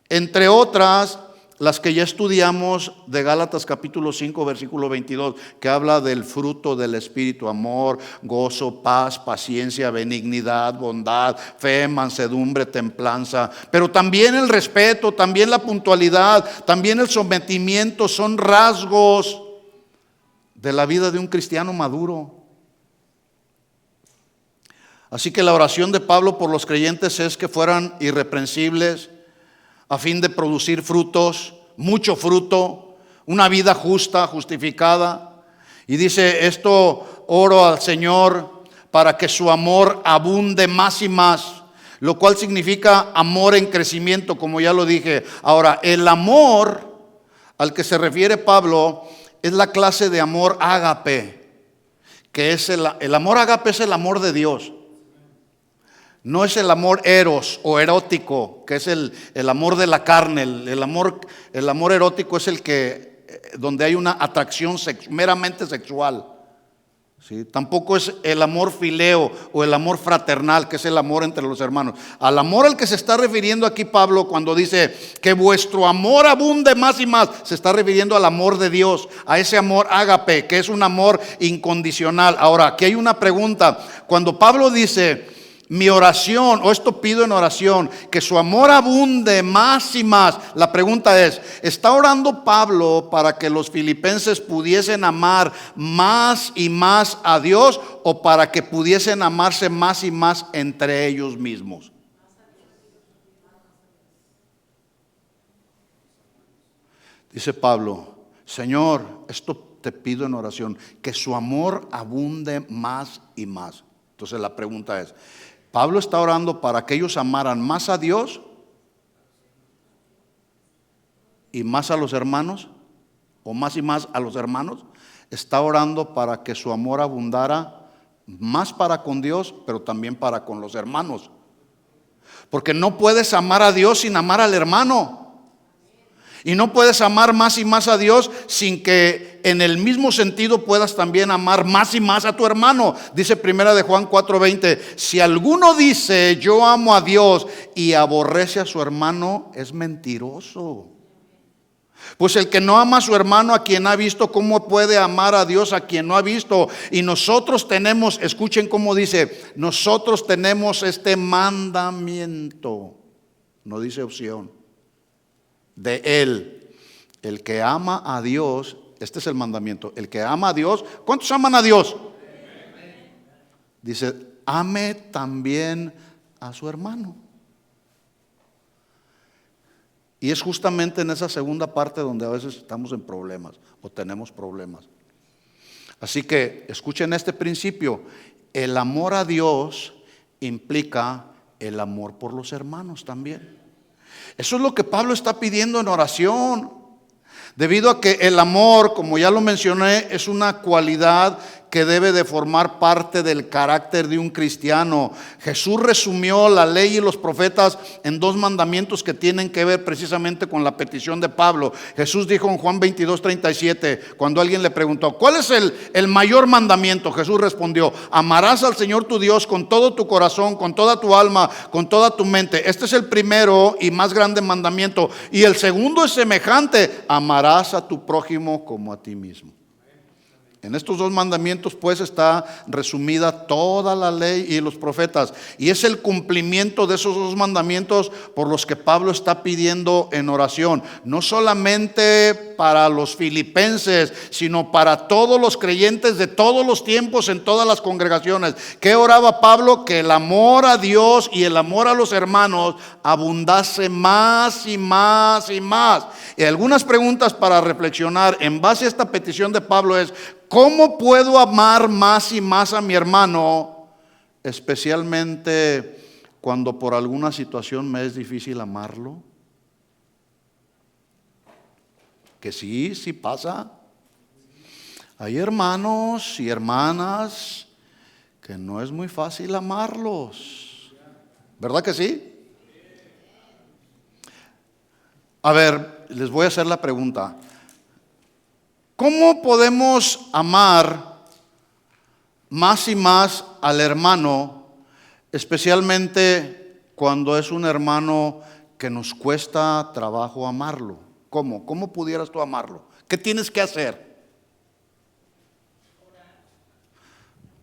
entre otras las que ya estudiamos de Gálatas capítulo 5 versículo 22, que habla del fruto del Espíritu: amor, gozo, paz, paciencia, benignidad, bondad, fe, mansedumbre, templanza. Pero también el respeto, también la puntualidad, también el sometimiento son rasgos de la vida de un cristiano maduro. Así que la oración de Pablo por los creyentes es que fueran irreprensibles, a fin de producir frutos, mucho fruto, una vida justa, justificada. Y dice: esto oro al Señor para que su amor abunde más y más, lo cual significa amor en crecimiento, como ya lo dije. Ahora, el amor al que se refiere Pablo es la clase de amor ágape, que es el amor ágape es el amor de Dios. No es el amor eros o erótico, que es el amor de la carne. El amor erótico es el que donde hay una atracción meramente sexual. ¿Sí? Tampoco es el amor fileo o el amor fraternal, que es el amor entre los hermanos. Al amor al que se está refiriendo aquí Pablo cuando dice que vuestro amor abunde más y más, se está refiriendo al amor de Dios, a ese amor ágape, que es un amor incondicional. Ahora, aquí hay una pregunta. Cuando Pablo dice: mi oración, o esto pido en oración, que su amor abunde más y más. La pregunta es: ¿está orando Pablo para que los filipenses pudiesen amar más y más a Dios, o para que pudiesen amarse más y más entre ellos mismos? Dice Pablo: Señor, esto te pido en oración, que su amor abunde más y más. Entonces la pregunta es: ¿Pablo está orando para que ellos amaran más a Dios y más a los hermanos? ¿O más y más a los hermanos? ¿Está orando para que su amor abundara más para con Dios, pero también para con los hermanos? Porque no puedes amar a Dios sin amar al hermano. Y no puedes amar más y más a Dios sin que en el mismo sentido puedas también amar más y más a tu hermano. Dice primera de Juan 4:20: si alguno dice yo amo a Dios y aborrece a su hermano, es mentiroso. Pues el que no ama a su hermano a quien ha visto, ¿cómo puede amar a Dios a quien no ha visto? Y nosotros tenemos, escuchen cómo dice, nosotros tenemos este mandamiento, no dice opción, de Él: el que ama a Dios, este es el mandamiento, el que ama a Dios. ¿Cuántos aman a Dios? Dice: ame también a su hermano. Y es justamente en esa segunda parte donde a veces estamos en problemas o tenemos problemas. Así que escuchen este principio: el amor a Dios implica el amor por los hermanos también. Eso es lo que Pablo está pidiendo en oración, debido a que el amor, como ya lo mencioné, es una cualidad que debe de formar parte del carácter de un cristiano. Jesús resumió la ley y los profetas en dos mandamientos que tienen que ver precisamente con la petición de Pablo. Jesús dijo en Juan 22:37, cuando alguien le preguntó: ¿cuál es el mayor mandamiento? Jesús respondió: amarás al Señor tu Dios con todo tu corazón, con toda tu alma, con toda tu mente. Este es el primero y más grande mandamiento. Y el segundo es semejante: amarás a tu prójimo como a ti mismo. En estos dos mandamientos pues está resumida toda la ley y los profetas, y es el cumplimiento de esos dos mandamientos por los que Pablo está pidiendo en oración, no solamente para los filipenses, sino para todos los creyentes de todos los tiempos en todas las congregaciones. ¿Qué oraba Pablo? Que el amor a Dios y el amor a los hermanos abundase más y más y más. Y algunas preguntas para reflexionar en base a esta petición de Pablo es: ¿cómo puedo amar más y más a mi hermano? Especialmente cuando por alguna situación me es difícil amarlo? Que sí pasa. Hay hermanos y hermanas que no es muy fácil amarlos. ¿Verdad que sí? A ver, les voy a hacer la pregunta. ¿Cómo podemos amar más y más al hermano, especialmente cuando es un hermano que nos cuesta trabajo amarlo? ¿Cómo? ¿Cómo pudieras tú amarlo? ¿Qué tienes que hacer?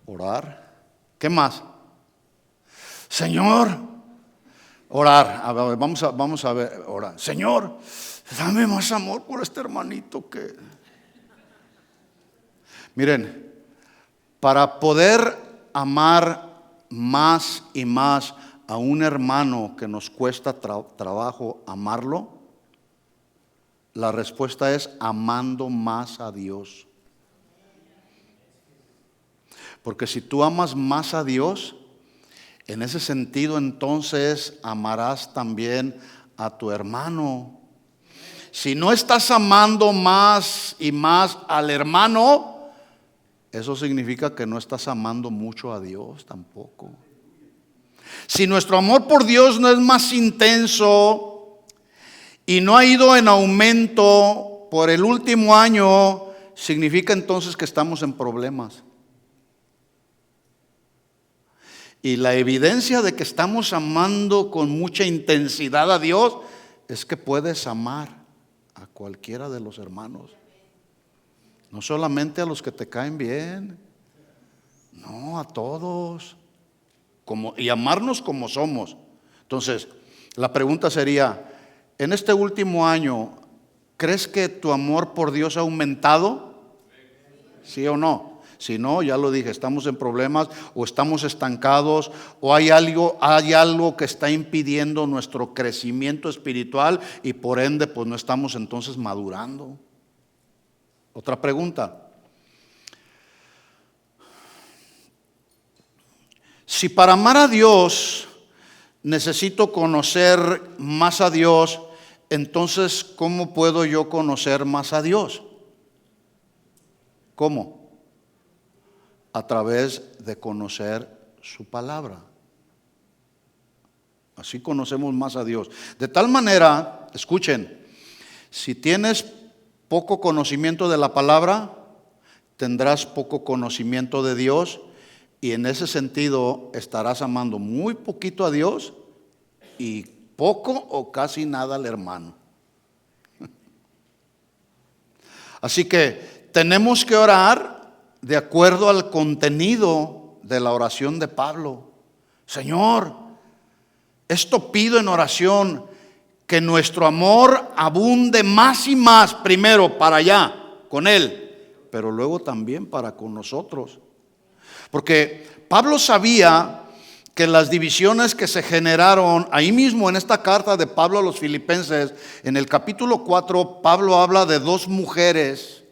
Orar. ¿Qué más? Señor, orar. A ver, vamos a ver, orar. Señor, dame más amor por este hermanito que... Miren, para poder amar más y más a un hermano que nos cuesta trabajo amarlo, la respuesta es amando más a Dios. Porque si tú amas más a Dios, en ese sentido entonces amarás también a tu hermano. Si no estás amando más y más al hermano, eso significa que no estás amando mucho a Dios tampoco. Si nuestro amor por Dios no es más intenso y no ha ido en aumento por el último año, significa entonces que estamos en problemas. Y la evidencia de que estamos amando con mucha intensidad a Dios es que puedes amar a cualquiera de los hermanos. No solamente a los que te caen bien, no, a todos. Y amarnos como somos. Entonces, la pregunta sería, en este último año, ¿crees que tu amor por Dios ha aumentado? ¿Sí o no? Si no, ya lo dije, estamos en problemas o estamos estancados o hay algo que está impidiendo nuestro crecimiento espiritual y por ende pues no estamos entonces madurando. Otra pregunta. Si para amar a Dios necesito conocer más a Dios, entonces ¿cómo puedo yo conocer más a Dios? ¿Cómo? A través de conocer su palabra. Así conocemos más a Dios. De tal manera, escuchen, si tienes poco conocimiento de la palabra, tendrás poco conocimiento de Dios y en ese sentido estarás amando muy poquito a Dios y poco o casi nada al hermano. Así que tenemos que orar de acuerdo al contenido de la oración de Pablo. Señor, esto pido en oración, que nuestro amor abunde más y más, primero para allá, con Él, pero luego también para con nosotros. Porque Pablo sabía que las divisiones que se generaron ahí mismo en esta carta de Pablo a los Filipenses, en el capítulo 4, Pablo habla de dos mujeres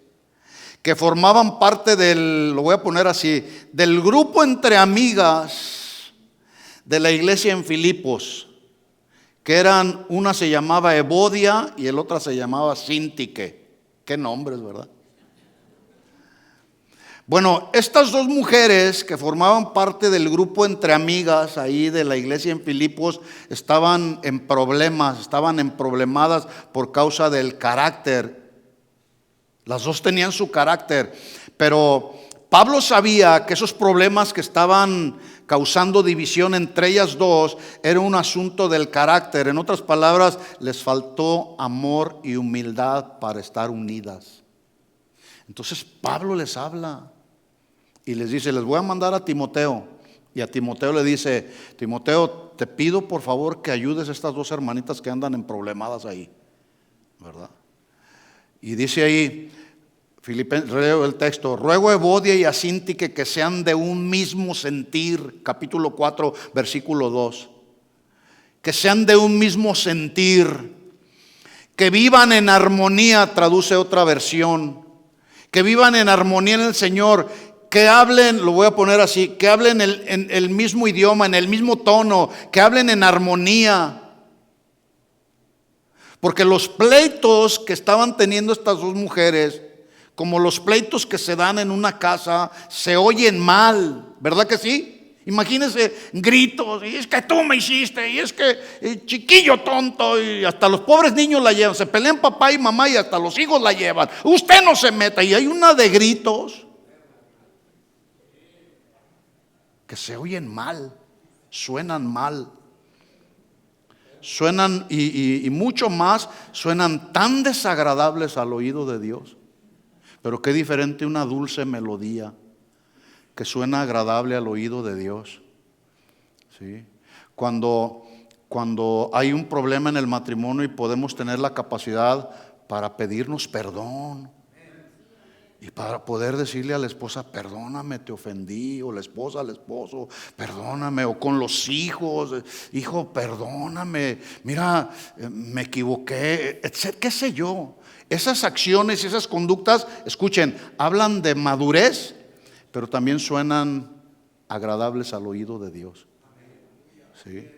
que formaban parte lo voy a poner así, del grupo entre amigas de la iglesia en Filipos, que eran, una se llamaba Evodia y el otra se llamaba Síntique. Qué nombres, ¿verdad? Bueno, estas dos mujeres que formaban parte del grupo entre amigas ahí de la iglesia en Filipos estaban en problemas, estaban emproblemadas por causa del carácter. Las dos tenían su carácter, pero Pablo sabía que esos problemas que estaban causando división entre ellas dos era un asunto del carácter. En otras palabras, les faltó amor y humildad para estar unidas. Entonces Pablo les habla y les dice, les voy a mandar a Timoteo. Y a Timoteo le dice, Timoteo, te pido por favor que ayudes a estas dos hermanitas que andan en problemadas ahí, ¿verdad? Y dice ahí, leo el texto, ruego a Evodia y a Síntique que sean de un mismo sentir, capítulo 4, versículo 2, que sean de un mismo sentir, que vivan en armonía, traduce otra versión, que vivan en armonía en el Señor. que hablen, lo voy a poner así, que hablen en el mismo idioma, en el mismo tono, que hablen en armonía. Porque los pleitos que estaban teniendo estas dos mujeres, como los pleitos que se dan en una casa, se oyen mal, ¿verdad que sí? Imagínense gritos, y es que tú me hiciste, y es que chiquillo tonto, y hasta los pobres niños la llevan, se pelean papá y mamá y hasta los hijos la llevan. Usted no se meta, y hay una de gritos que se oyen mal, suenan mal. Suenan y mucho más, suenan tan desagradables al oído de Dios. Pero qué diferente una dulce melodía que suena agradable al oído de Dios. ¿Sí? Cuando hay un problema en el matrimonio y podemos tener la capacidad para pedirnos perdón. Y para poder decirle a la esposa, perdóname, te ofendí, o la esposa al esposo, perdóname, o con los hijos, hijo, perdóname, mira, me equivoqué, etc., qué sé yo. Esas acciones y esas conductas, escuchen, hablan de madurez, pero también suenan agradables al oído de Dios. ¿Sí?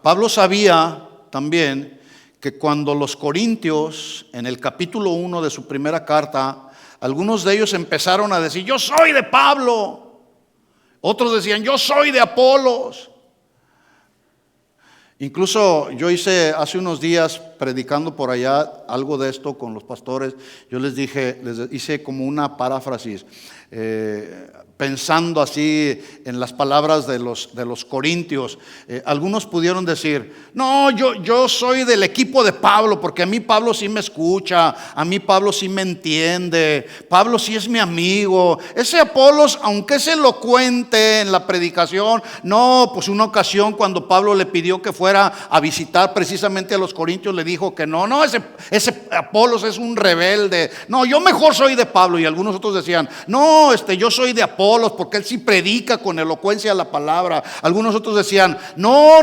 Pablo sabía también que cuando los corintios, en el capítulo 1 de su primera carta, algunos de ellos empezaron a decir, yo soy de Pablo. Otros decían, yo soy de Apolos. Incluso yo hice hace unos días, predicando por allá algo de esto con los pastores, yo les dije, les hice como una paráfrasis, pensando así en las palabras de los corintios. Algunos pudieron decir, no, yo soy del equipo de Pablo, porque a mí Pablo sí me escucha, a mí Pablo sí me entiende, Pablo sí es mi amigo. Ese Apolos, aunque es elocuente en la predicación, no, pues una ocasión cuando Pablo le pidió que fuera a visitar precisamente a los corintios, le dijo que no, ese Apolos es un rebelde, no, yo mejor soy de Pablo. Y algunos otros decían, no, yo soy de Apolos, porque él sí predica con elocuencia la palabra. Algunos otros decían, no,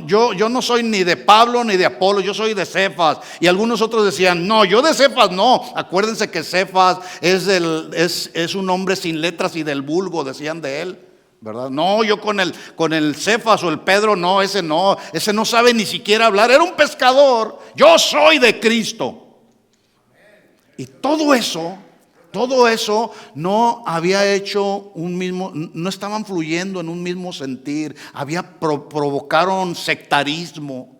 yo no soy ni de Pablo ni de Apolos, yo soy de Cefas. Y algunos otros decían, no, yo de Cefas no. Acuérdense que Cefas es un hombre sin letras y del vulgo, decían de él, ¿verdad? No, yo con el Cefas o el Pedro, no, ese no sabe ni siquiera hablar, era un pescador. Yo soy de Cristo. Y todo eso no había hecho no estaban fluyendo en un mismo sentir, provocaron sectarismo,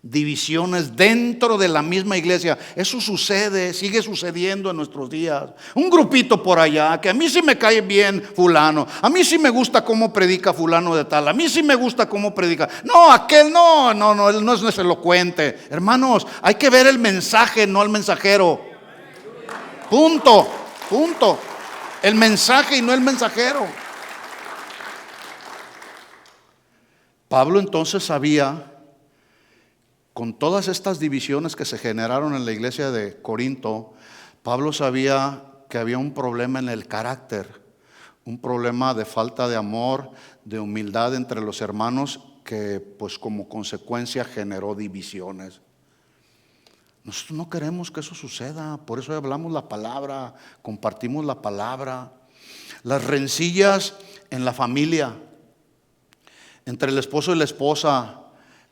divisiones dentro de la misma iglesia. Eso sigue sucediendo en nuestros días. Un grupito por allá, que a mí sí me cae bien fulano, a mí sí me gusta cómo predica fulano de tal, a mí sí me gusta cómo predica. No, aquel no, él no es elocuente. Hermanos, hay que ver el mensaje, no el mensajero. Punto. El mensaje y no el mensajero. Pablo entonces sabía, con todas estas divisiones que se generaron en la iglesia de Corinto, Pablo sabía que había un problema en el carácter, un problema de falta de amor, de humildad entre los hermanos, que pues como consecuencia generó divisiones. Nosotros no queremos que eso suceda, por eso hablamos la palabra, compartimos la palabra. Las rencillas en la familia, entre el esposo y la esposa,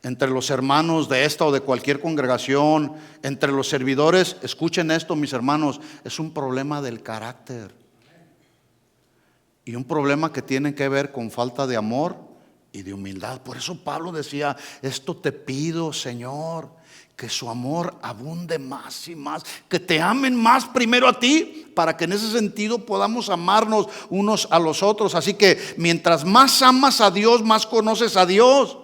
entre los hermanos de esta o de cualquier congregación, entre los servidores, escuchen esto, mis hermanos, es un problema del carácter. Y un problema que tiene que ver con falta de amor y de humildad. Por eso Pablo decía, esto te pido, Señor, que su amor abunde más y más, que te amen más primero a ti, para que en ese sentido podamos amarnos unos a los otros. Así que mientras más amas a Dios, más conoces a Dios.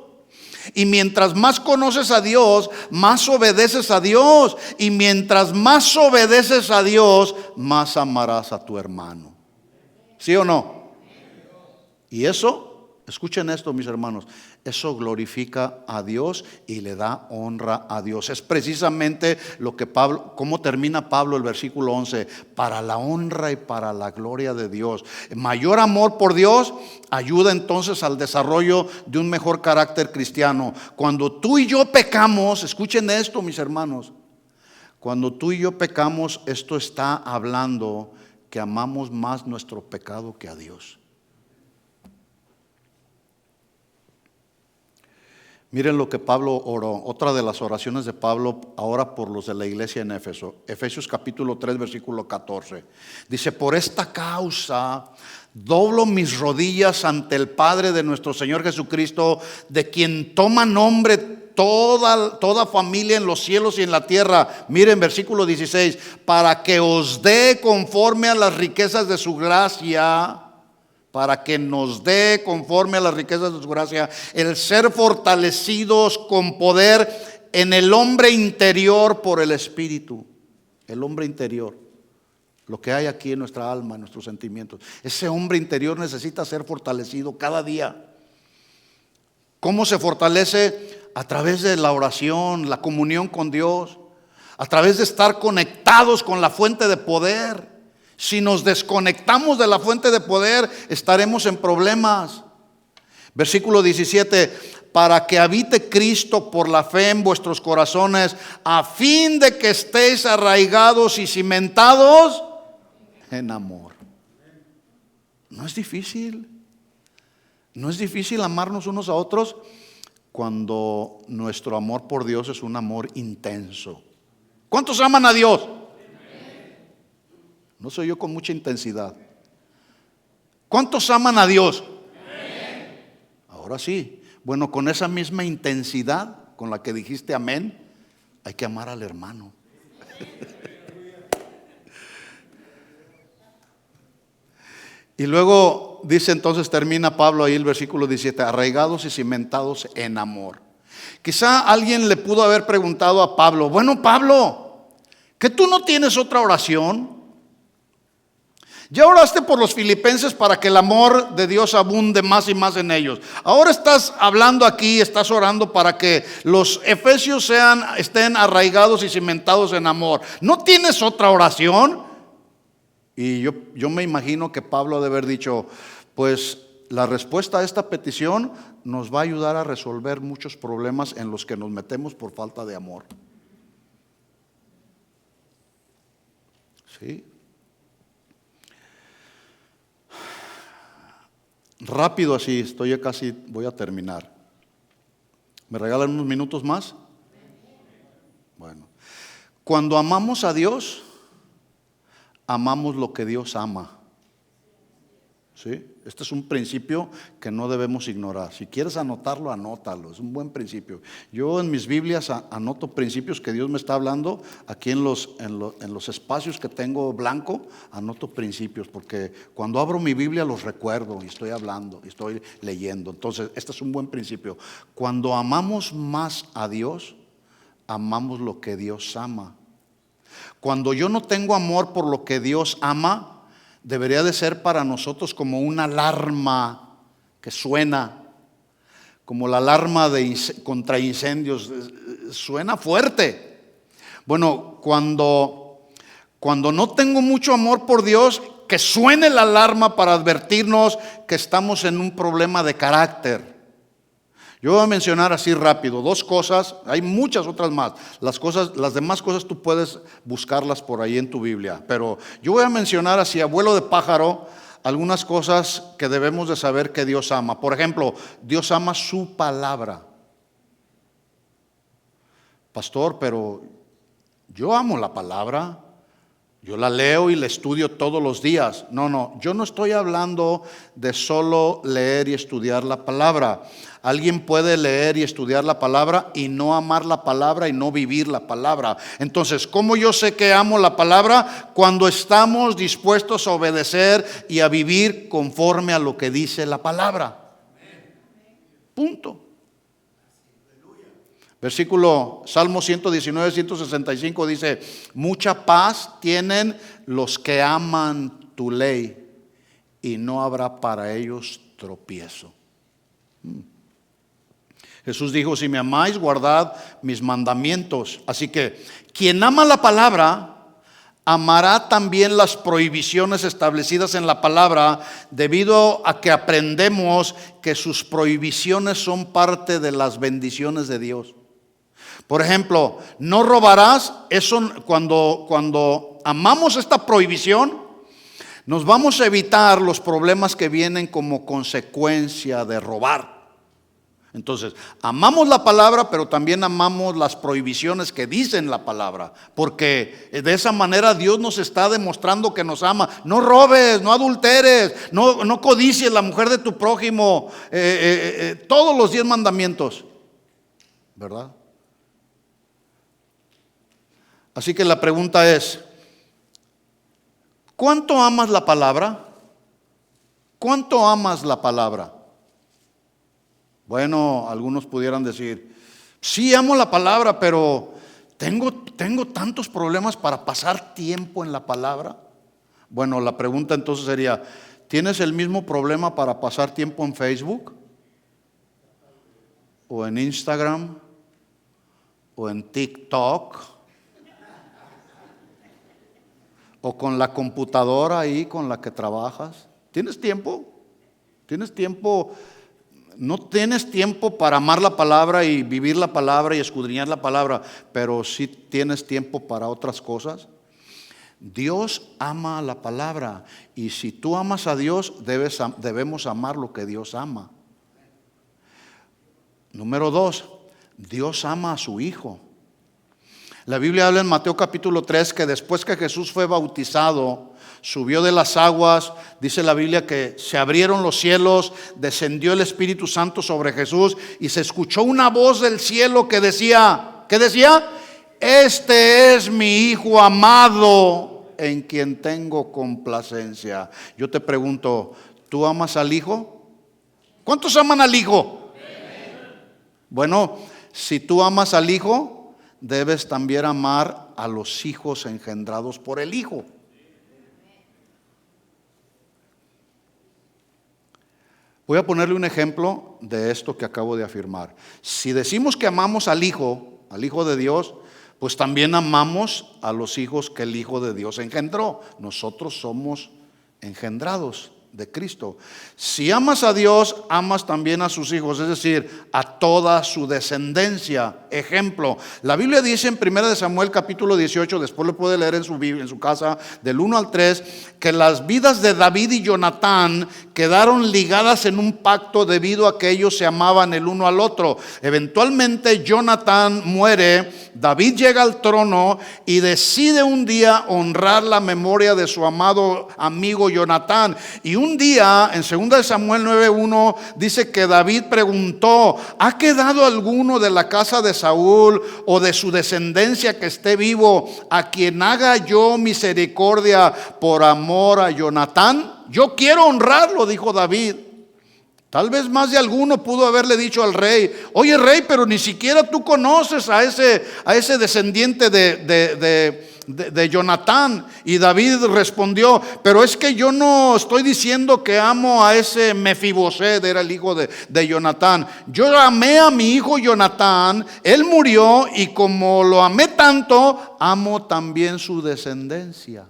Y mientras más conoces a Dios, más obedeces a Dios. Y mientras más obedeces a Dios, más amarás a tu hermano. ¿Sí o no? Y eso, escuchen esto, mis hermanos, eso glorifica a Dios y le da honra a Dios. Es precisamente lo que Pablo, cómo termina Pablo el versículo 11, para la honra y para la gloria de Dios. Mayor amor por Dios ayuda entonces al desarrollo de un mejor carácter cristiano. Cuando tú y yo pecamos, escuchen esto, mis hermanos, cuando tú y yo pecamos, esto está hablando que amamos más nuestro pecado que a Dios. Miren lo que Pablo oró, otra de las oraciones de Pablo ahora por los de la iglesia en Éfeso. Efesios capítulo 3, versículo 14. Dice: por esta causa doblo mis rodillas ante el Padre de nuestro Señor Jesucristo, de quien toma nombre toda familia en los cielos y en la tierra. Miren versículo 16: para que os dé conforme a las riquezas de su gracia, para que nos dé conforme a las riquezas de su gracia el ser fortalecidos con poder en el hombre interior por el Espíritu. El hombre interior, lo que hay aquí en nuestra alma, en nuestros sentimientos. Ese hombre interior necesita ser fortalecido cada día. ¿Cómo se fortalece? A través de la oración, la comunión con Dios, a través de estar conectados con la fuente de poder. Si nos desconectamos de la fuente de poder, estaremos en problemas. Versículo 17: para que habite Cristo por la fe en vuestros corazones, a fin de que estéis arraigados y cimentados en amor. No es difícil. No es difícil amarnos unos a otros cuando nuestro amor por Dios es un amor intenso. ¿Cuántos aman a Dios? No soy yo con mucha intensidad. ¿Cuántos aman a Dios? Amén. Ahora sí. Bueno, con esa misma intensidad con la que dijiste amén, hay que amar al hermano. Y luego dice, entonces termina Pablo ahí el versículo 17: arraigados y cimentados en amor. Quizá alguien le pudo haber preguntado a Pablo: bueno, Pablo, ¿que tú no tienes otra oración? Ya oraste por los filipenses para que el amor de Dios abunde más y más en ellos. Ahora estás hablando aquí, estás orando para que los efesios estén arraigados y cimentados en amor. ¿No tienes otra oración? Y yo me imagino que Pablo ha de haber dicho: pues la respuesta a esta petición nos va a ayudar a resolver muchos problemas en los que nos metemos por falta de amor. ¿Sí? Rápido así, estoy ya casi, voy a terminar. ¿Me regalan unos minutos más? Bueno, cuando amamos a Dios, amamos lo que Dios ama. ¿Sí? Este es un principio que no debemos ignorar. Si quieres anotarlo, anótalo. Es un buen principio. Yo en mis Biblias anoto principios que Dios me está hablando. Aquí en los espacios que tengo blanco, anoto principios, porque cuando abro mi Biblia los recuerdo y estoy hablando y estoy leyendo. Entonces, este es un buen principio. Cuando amamos más a Dios, amamos lo que Dios ama. Cuando yo no tengo amor por lo que Dios ama, debería de ser para nosotros como una alarma que suena, como la alarma contra incendios, suena fuerte. Bueno, cuando no tengo mucho amor por Dios, que suene la alarma para advertirnos que estamos en un problema de carácter. Yo voy a mencionar así rápido 2 cosas, hay muchas otras más. Las demás cosas tú puedes buscarlas por ahí en tu Biblia, pero yo voy a mencionar así a vuelo de pájaro algunas cosas que debemos de saber que Dios ama. Por ejemplo, Dios ama su palabra. Pastor, pero yo amo la palabra. Yo la leo y la estudio todos los días. No, yo no estoy hablando de solo leer y estudiar la palabra. Alguien puede leer y estudiar la palabra y no amar la palabra y no vivir la palabra. Entonces, ¿cómo yo sé que amo la palabra? Cuando estamos dispuestos a obedecer y a vivir conforme a lo que dice la palabra. Punto. Versículo, Salmo 119, 165 dice: mucha paz tienen los que aman tu ley y no habrá para ellos tropiezo. Jesús dijo: si me amáis, guardad mis mandamientos. Así que quien ama la palabra, amará también las prohibiciones establecidas en la palabra, debido a que aprendemos que sus prohibiciones son parte de las bendiciones de Dios. Por ejemplo, no robarás. Eso, cuando amamos esta prohibición, Nos vamos a evitar los problemas que vienen como consecuencia de robar. Entonces, amamos la palabra, pero también amamos las prohibiciones que dicen la palabra, porque de esa manera Dios nos está demostrando que nos ama. No robes, no adulteres, no codicies la mujer de tu prójimo, todos los 10 mandamientos, ¿verdad? Así que la pregunta es, ¿cuánto amas la palabra? ¿Cuánto amas la palabra? Bueno, algunos pudieran decir, sí amo la palabra, pero tengo tantos problemas para pasar tiempo en la palabra. Bueno, la pregunta entonces sería, ¿tienes el mismo problema para pasar tiempo en Facebook? ¿O en Instagram? ¿O en TikTok? ¿O con la computadora ahí con la que trabajas? ¿Tienes tiempo? ¿Tienes tiempo? No tienes tiempo para amar la palabra y vivir la palabra y escudriñar la palabra, pero sí tienes tiempo para otras cosas. Dios ama la palabra, y si tú amas a Dios, debemos amar lo que Dios ama. Número 2, Dios ama a su Hijo. La Biblia habla en Mateo capítulo 3 que después que Jesús fue bautizado, subió de las aguas, dice la Biblia que se abrieron los cielos, descendió el Espíritu Santo sobre Jesús y se escuchó una voz del cielo que decía, ¿qué decía? Este es mi Hijo amado en quien tengo complacencia. Yo te pregunto, ¿tú amas al Hijo? ¿Cuántos aman al Hijo? Bueno, si tú amas al Hijo, debes también amar a los hijos engendrados por el Hijo. Voy a ponerle un ejemplo de esto que acabo de afirmar. Si decimos que amamos al Hijo de Dios, pues también amamos a los hijos que el Hijo de Dios engendró. Nosotros somos engendrados de Cristo. Si amas a Dios, amas también a sus hijos, es decir, a toda su descendencia. Ejemplo, la Biblia dice en 1 Samuel capítulo 18, después lo puede leer en su casa, del 1 al 3, que las vidas de David y Jonatán quedaron ligadas en un pacto debido a que ellos se amaban el uno al otro. Eventualmente Jonatán muere, David llega al trono y decide un día honrar la memoria de su amado amigo Jonatán. Y un día, en 2 Samuel 9:1, dice que David preguntó, ¿ha quedado alguno de la casa de Saúl o de su descendencia que esté vivo, a quien haga yo misericordia por amor a Jonatán? Yo quiero honrarlo, dijo David. Tal vez más de alguno pudo haberle dicho al rey, oye rey, pero ni siquiera tú conoces a ese descendiente de Jonatán. Y David respondió, pero es que yo no estoy diciendo que amo a ese Mefiboset, era el hijo de Jonatán. Yo amé a mi hijo Jonatán, él murió y como lo amé tanto, amo también su descendencia.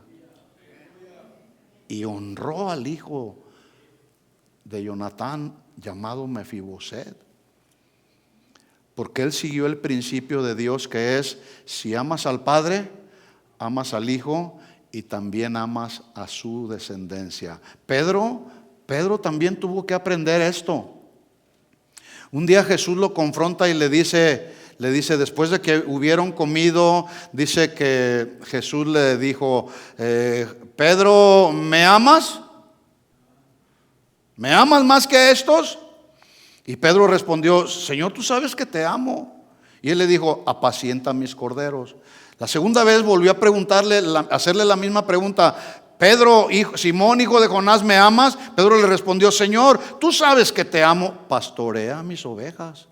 Y honró al hijo de Jonatán llamado Mefiboset, porque él siguió el principio de Dios, que es: si amas al Padre, amas al Hijo y también amas a su descendencia. Pedro también tuvo que aprender esto. Un día Jesús lo confronta y le dice, después de que hubieron comido, dice que Jesús le dijo, Pedro, ¿me amas? ¿Me amas más que estos? Y Pedro respondió, Señor, tú sabes que te amo. Y él le dijo, apacienta mis corderos. La segunda vez volvió a preguntarle, hacerle la misma pregunta. Pedro, Simón, hijo de Jonás, ¿me amas? Pedro le respondió, Señor, tú sabes que te amo, pastorea mis ovejas.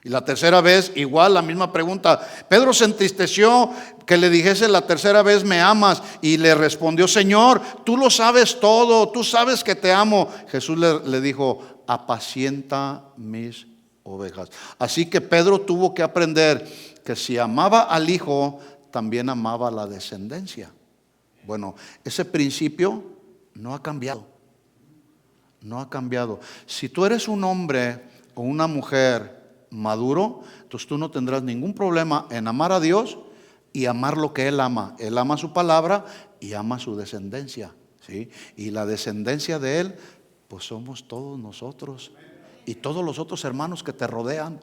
Y la tercera vez, igual la misma pregunta. Pedro se entristeció que le dijese la tercera vez, ¿me amas? Y le respondió, Señor, tú lo sabes todo, tú sabes que te amo. Jesús le dijo, apacienta mis ovejas. Así que Pedro tuvo que aprender que si amaba al Hijo, también amaba la descendencia. Bueno, ese principio no ha cambiado. No ha cambiado. Si tú eres un hombre o una mujer maduro, entonces tú no tendrás ningún problema en amar a Dios y amar lo que Él ama. Él ama su palabra y ama su descendencia. ¿sí? Y la descendencia de Él, pues somos todos nosotros y todos los otros hermanos que te rodean.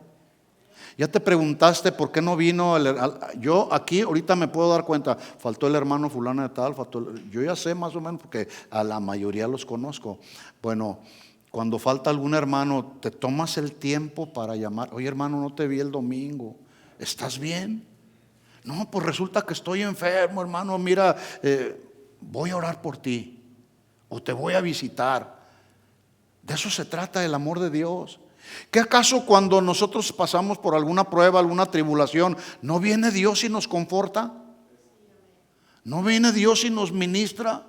Ya te preguntaste por qué no vino yo aquí ahorita me puedo dar cuenta, faltó el hermano fulano de tal, yo ya sé más o menos porque a la mayoría los conozco. Bueno, cuando falta algún hermano, te tomas el tiempo para llamar. Oye, hermano, no te vi el domingo, ¿estás bien? No, pues resulta que estoy enfermo, hermano, mira, voy a orar por ti o te voy a visitar. De eso se trata el amor de Dios. ¿Qué acaso cuando nosotros pasamos por alguna prueba, alguna tribulación, no viene Dios y nos conforta? ¿No viene Dios y nos ministra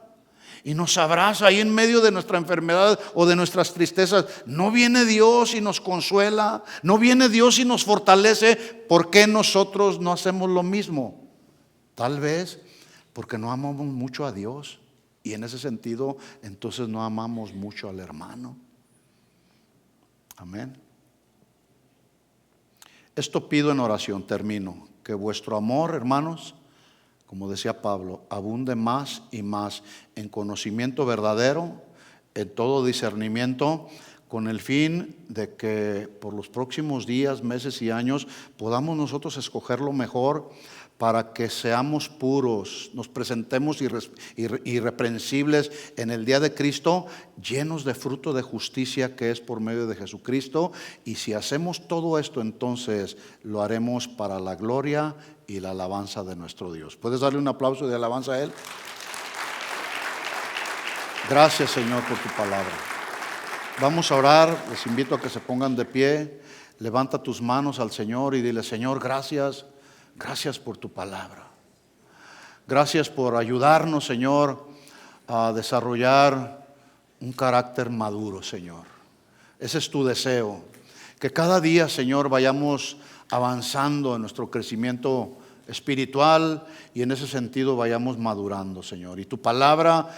y nos abraza ahí en medio de nuestra enfermedad o de nuestras tristezas? ¿No viene Dios y nos consuela? ¿No viene Dios y nos fortalece? ¿Por qué nosotros no hacemos lo mismo? Tal vez porque no amamos mucho a Dios, y en ese sentido entonces no amamos mucho al hermano. Amén. Esto pido en oración, termino, que vuestro amor, hermanos, como decía Pablo, abunde más y más en conocimiento verdadero, en todo discernimiento, con el fin de que por los próximos días, meses y años podamos nosotros escoger lo mejor para que seamos puros, nos presentemos irreprensibles en el día de Cristo, llenos de fruto de justicia que es por medio de Jesucristo. Y si hacemos todo esto, entonces lo haremos para la gloria y la alabanza de nuestro Dios. ¿Puedes darle un aplauso de alabanza a Él? Gracias, Señor, por tu palabra. Vamos a orar, les invito a que se pongan de pie. Levanta tus manos al Señor y dile: Señor, gracias. Gracias por tu palabra. Gracias por ayudarnos, Señor, a desarrollar un carácter maduro, Señor. Ese es tu deseo. Que cada día, Señor, vayamos avanzando en nuestro crecimiento espiritual y en ese sentido vayamos madurando, Señor. Y tu palabra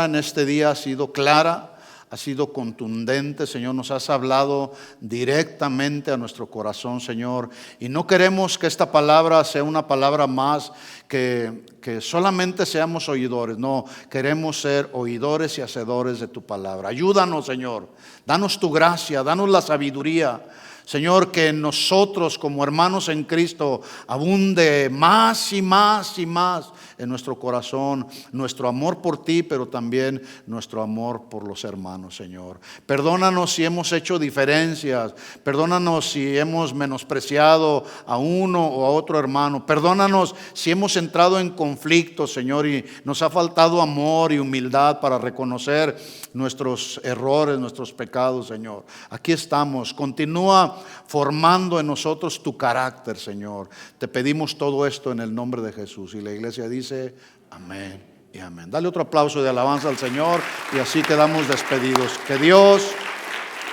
en este día ha sido clara. Ha sido contundente, Señor, nos has hablado directamente a nuestro corazón, Señor. Y no queremos que esta palabra sea una palabra más que solamente seamos oidores. No, queremos ser oidores y hacedores de tu palabra. Ayúdanos, Señor. Danos tu gracia, danos la sabiduría. Señor, que en nosotros como hermanos en Cristo abunde más y más y más en nuestro corazón nuestro amor por ti, pero también nuestro amor por los hermanos, Señor. Perdónanos si hemos hecho diferencias, perdónanos si hemos menospreciado a uno o a otro hermano, perdónanos si hemos entrado en conflicto, Señor, y nos ha faltado amor y humildad para reconocer nuestros errores, nuestros pecados, Señor. Aquí estamos, continúa formando en nosotros tu carácter, Señor. Te pedimos todo esto en el nombre de Jesús. Y la iglesia dice amén y amén. Dale otro aplauso de alabanza al Señor y así quedamos despedidos. Que Dios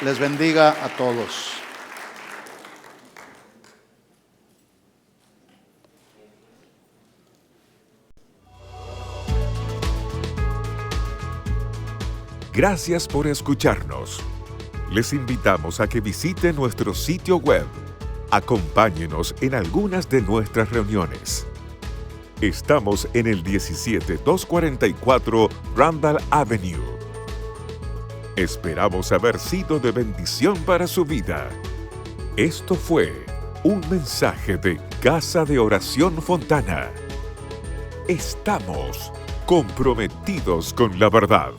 les bendiga a todos. Gracias por escucharnos. Les invitamos a que visiten nuestro sitio web. Acompáñenos en algunas de nuestras reuniones. Estamos en el 17244 Randall Avenue. Esperamos haber sido de bendición para su vida. Esto fue un mensaje de Casa de Oración Fontana. Estamos comprometidos con la verdad.